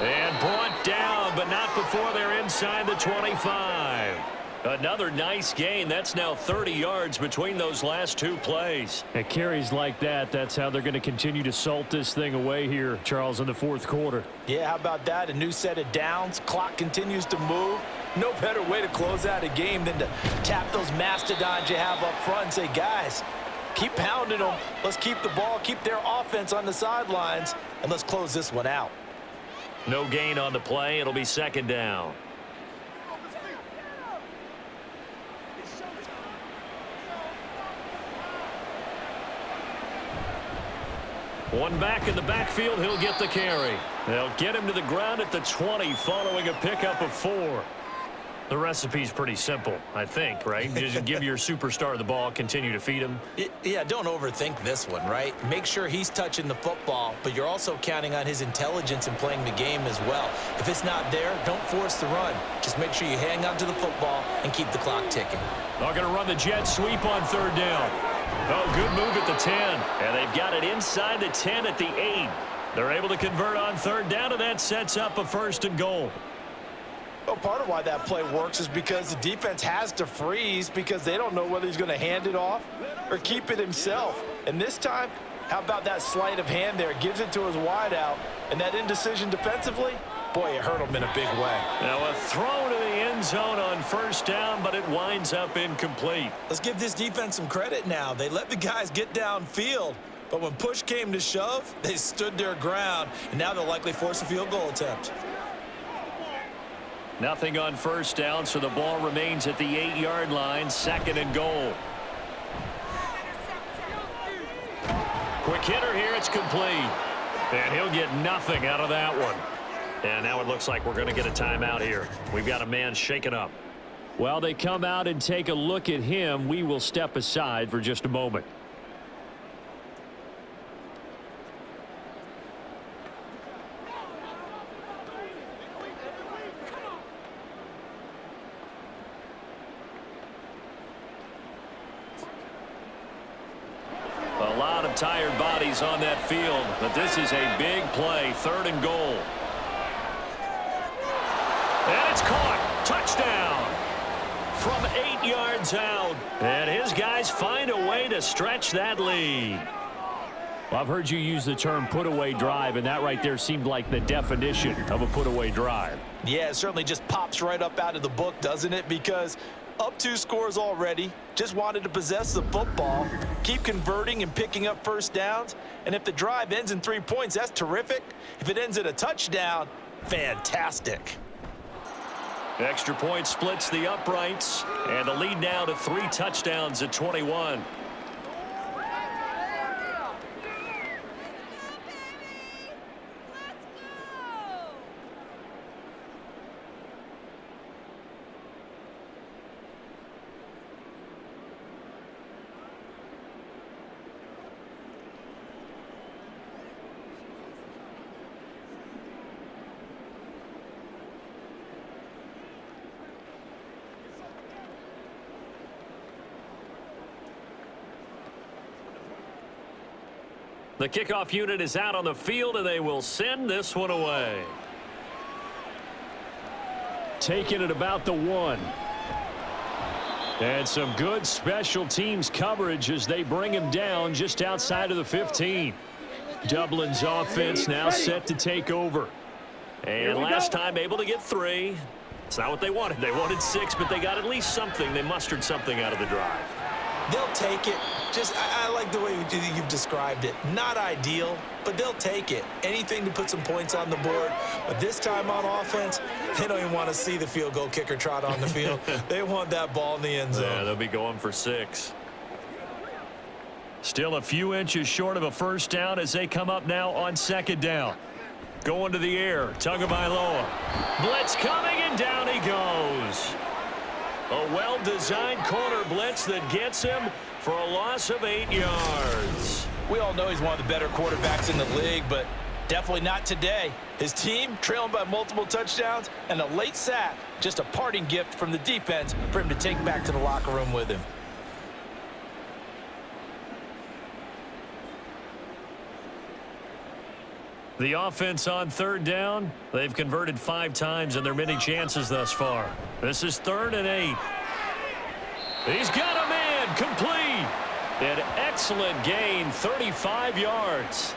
And brought down, but not before they're inside the 25. Another nice gain. That's now 30 yards between those last two plays. At carries like that, that's how they're going to continue to salt this thing away here, Charles, in the fourth quarter. Yeah, how about that? A new set of downs. Clock continues to move. No better way to close out a game than to tap those mastodons you have up front and say, guys, keep pounding them. Let's keep the ball, keep their offense on the sidelines, and let's close this one out. No gain on the play. It'll be second down. One back in the backfield, he'll get the carry. They'll get him to the ground at the 20 following a pickup of 4. The recipe's pretty simple, I think, right? Just give your superstar the ball, continue to feed him. Yeah, don't overthink this one, right? Make sure he's touching the football, but you're also counting on his intelligence in playing the game as well. If it's not there, don't force the run. Just make sure you hang on to the football and keep the clock ticking. They're going to run the jet sweep on third down. Oh, good move at the 10. And they've got it inside the 10 at the 8. They're able to convert on third down, and that sets up a 1st and goal. Well, part of why that play works is because the defense has to freeze because they don't know whether he's going to hand it off or keep it himself. And this time, how about that sleight of hand there? Gives it to his wideout, and that indecision defensively, boy, it hurt him in a big way. Now a throw to the end zone on first down, but it winds up incomplete. Let's give this defense some credit now. They let the guys get downfield, but when push came to shove, they stood their ground, and now they'll likely force a field goal attempt. Nothing on first down, so the ball remains at the 8-yard line, 2nd and goal. Quick hitter here, it's complete. And he'll get nothing out of that one. And now it looks like we're going to get a timeout here. We've got a man shaken up. While they come out and take a look at him, we will step aside for just a moment. A lot of tired bodies on that field, but this is a big play, 3rd and goal. And it's caught. Touchdown. From 8 yards out. And his guys find a way to stretch that lead. Well, I've heard you use the term put-away drive, and that right there seemed like the definition of a put-away drive. Yeah, it certainly just pops right up out of the book, doesn't it? Because up 2 scores already, just wanted to possess the football, keep converting and picking up first downs. And if the drive ends in 3 points, that's terrific. If it ends in a touchdown, fantastic. Extra point splits the uprights, and the lead now to 3 touchdowns at 21. The kickoff unit is out on the field, and they will send this one away. Taking it about the 1. And some good special teams coverage as they bring him down just outside of the 15. Dublin's offense now set to take over. And last time able to get 3. It's not what they wanted. They wanted 6, but they got at least something. They mustered something out of the drive. They'll take it. I like the way you've described it. Not ideal, but they'll take it. Anything to put some points on the board. But this time on offense, they don't even want to see the field goal kicker trot on the field. They want that ball in the end zone. Yeah, they'll be going for 6. Still a few inches short of a first down as they come up now on 2nd down. Going to the air, Tagovailoa. Blitz coming, and down he goes. A well-designed corner blitz that gets him for a loss of 8 yards. We all know he's one of the better quarterbacks in the league, but definitely not today. His team trailing by multiple touchdowns and a late sack. Just a parting gift from the defense for him to take back to the locker room with him. The offense on 3rd down. They've converted 5 times in their many chances thus far. This is 3rd and 8. He's got a man complete. An excellent gain, 35 yards.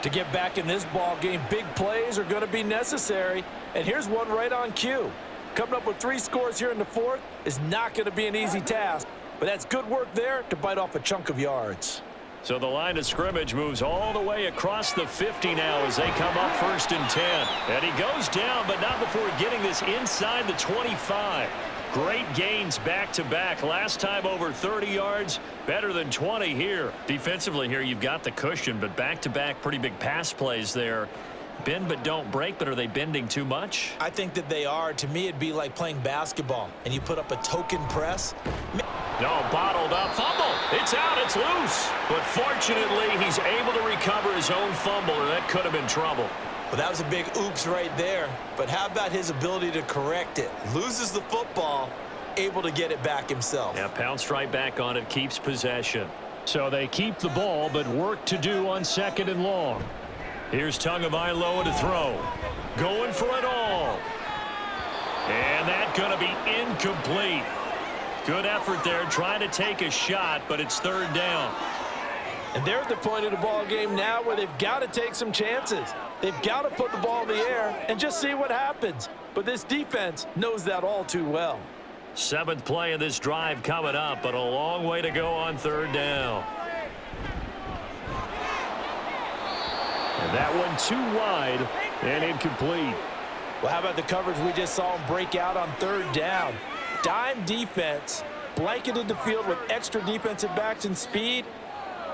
To get back in this ball game, big plays are going to be necessary. And here's one right on cue. Coming up with 3 scores here in the 4th is not going to be an easy task. But that's good work there to bite off a chunk of yards. So the line of scrimmage moves all the way across the 50 now as they come up 1st and 10. And he goes down, but not before getting this inside the 25. Great gains back-to-back. Last time over 30 yards, better than 20 here. Defensively here, you've got the cushion, but back-to-back pretty big pass plays there. Bend but don't break, but are they bending too much? I think that they are. To me, it'd be like playing basketball, and you put up a token press. No, bottled up. Fumble. It's out. It's loose. But fortunately, he's able to recover his own fumble, or that could have been trouble. Well, that was a big oops right there. But how about his ability to correct it? Loses the football, able to get it back himself. Yeah, pounced right back on it, keeps possession. So they keep the ball, but work to do on 2nd and long. Here's Tagovailoa to throw. Going for it all. And that's going to be incomplete. Good effort there, trying to take a shot, but it's 3rd down. And they're at the point of the ball game now where they've got to take some chances. They've got to put the ball in the air and just see what happens. But this defense knows that all too well. 7th play of this drive coming up, but a long way to go on 3rd down. And that one too wide and incomplete. Well, how about the coverage we just saw him break out on 3rd down? Dime defense, blanketed the field with extra defensive backs and speed,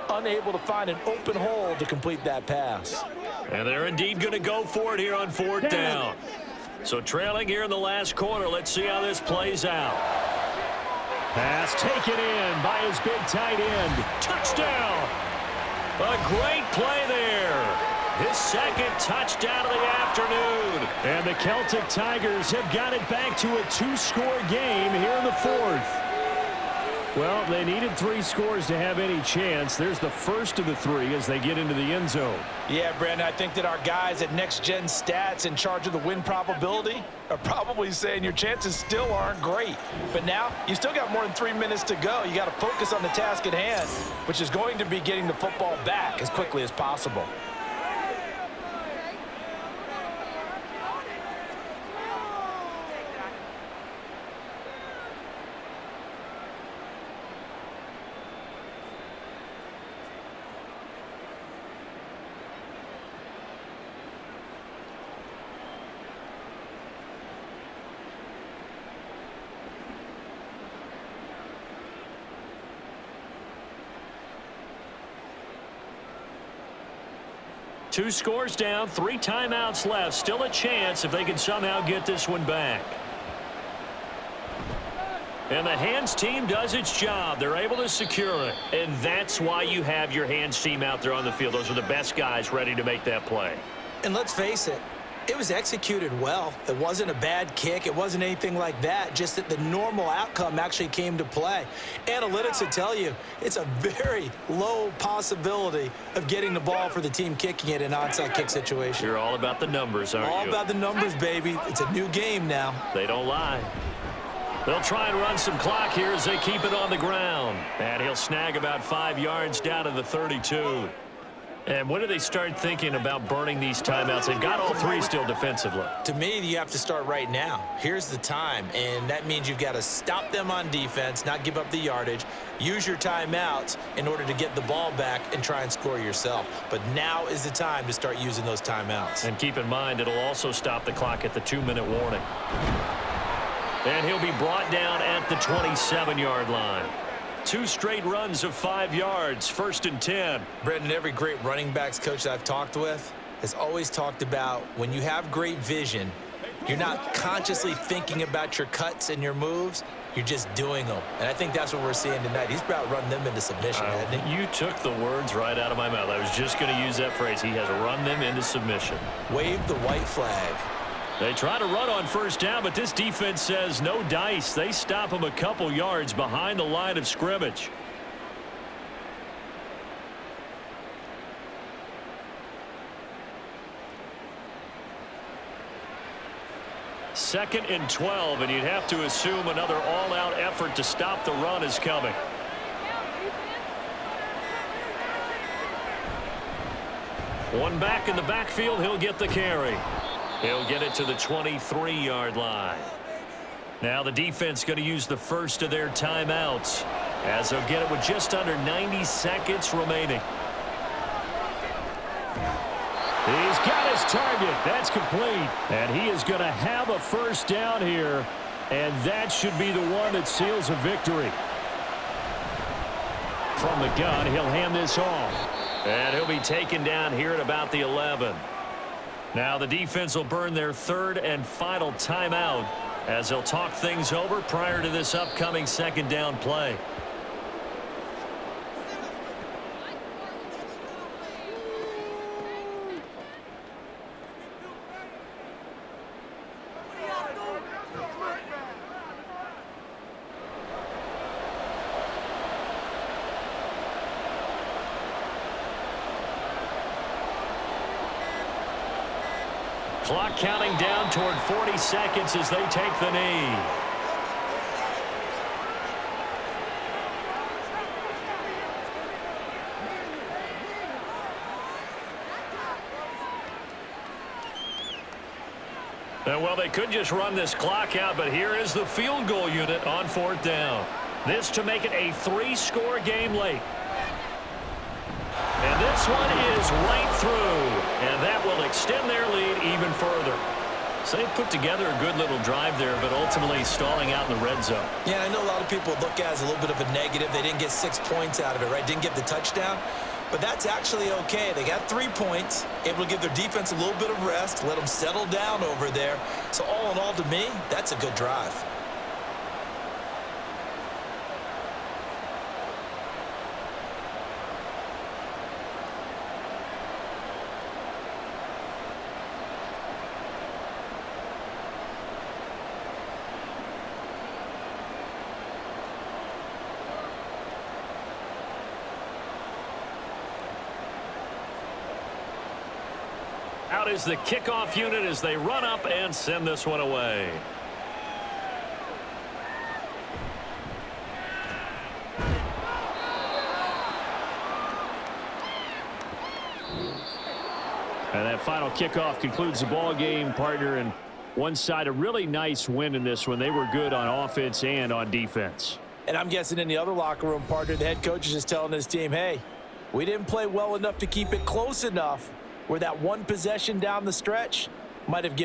unable to find an open hole to complete that pass. And they're indeed going to go for it here on 4th down. So trailing here in the last quarter, let's see how this plays out. Pass taken in by his big tight end. Touchdown! A great play there. His 2nd touchdown of the afternoon. And the Celtic Tigers have got it back to a 2-score game here in the 4th. Well, they needed 3 scores to have any chance. There's the first of the 3 as they get into the end zone. Yeah, Brandon, I think that our guys at Next Gen Stats in charge of the win probability are probably saying your chances still aren't great. But now, you still got more than 3 minutes to go. You got to focus on the task at hand, which is going to be getting the football back as quickly as possible. Two scores down, 3 timeouts left. Still a chance if they can somehow get this one back. And the hands team does its job. They're able to secure it. And that's why you have your hands team out there on the field. Those are the best guys ready to make that play. And let's face it, it was executed well. It wasn't a bad kick. It wasn't anything like that. Just that the normal outcome actually came to play. Analytics will tell you it's a very low possibility of getting the ball for the team kicking it in an onside kick situation. You're all about the numbers, aren't you? All about the numbers, baby. It's a new game now. They don't lie. They'll try and run some clock here as they keep it on the ground. And he'll snag about 5 yards down to the 32. And when do they start thinking about burning these timeouts? They've got all 3 still defensively. To me, you have to start right now. Here's the time, and that means you've got to stop them on defense, not give up the yardage, use your timeouts in order to get the ball back and try and score yourself. But now is the time to start using those timeouts. And keep in mind, it'll also stop the clock at the 2-minute warning. And he'll be brought down at the 27-yard line. 2 straight runs of 5 yards, 1st and 10. Brendan, every great running backs coach that I've talked with has always talked about when you have great vision, you're not consciously thinking about your cuts and your moves, you're just doing them. And I think that's what we're seeing tonight. He's about running them into submission, hasn't he? You took the words right out of my mouth. I was just going to use that phrase. He has run them into submission. Wave the white flag. They try to run on 1st down, but this defense says no dice. They stop him a couple yards behind the line of scrimmage. Second and 12, and you'd have to assume another all-out effort to stop the run is coming. One back in the backfield, he'll get the carry. He'll get it to the 23-yard line. Now the defense going to use the first of their timeouts as they'll get it with just under 90 seconds remaining. He's got his target. That's complete. And he is going to have a 1st down here. And that should be the one that seals a victory. From the gun, he'll hand this off. And he'll be taken down here at about the 11. Now the defense will burn their 3rd and final timeout as they'll talk things over prior to this upcoming 2nd down play. Clock counting down toward 40 seconds as they take the knee. Well, they could just run this clock out, but here is the field goal unit on 4th down. This to make it a 3-score game late. And this one is right through, and that will extend their lead even further. So they put together a good little drive there, but ultimately stalling out in the red zone. Yeah, I know a lot of people look at it as a little bit of a negative. They didn't get 6 points out of it, right? Didn't get the touchdown. But that's actually okay. They got 3 points, able to give their defense a little bit of rest, let them settle down over there. So all in all, to me, that's a good drive. Out is the kickoff unit as they run up and send this one away. And that final kickoff concludes the ball game, partner. And one side, a really nice win in this one. They were good on offense and on defense. And I'm guessing in the other locker room, partner, the head coach is just telling his team, hey, we didn't play well enough to keep it close enough where that one possession down the stretch might have given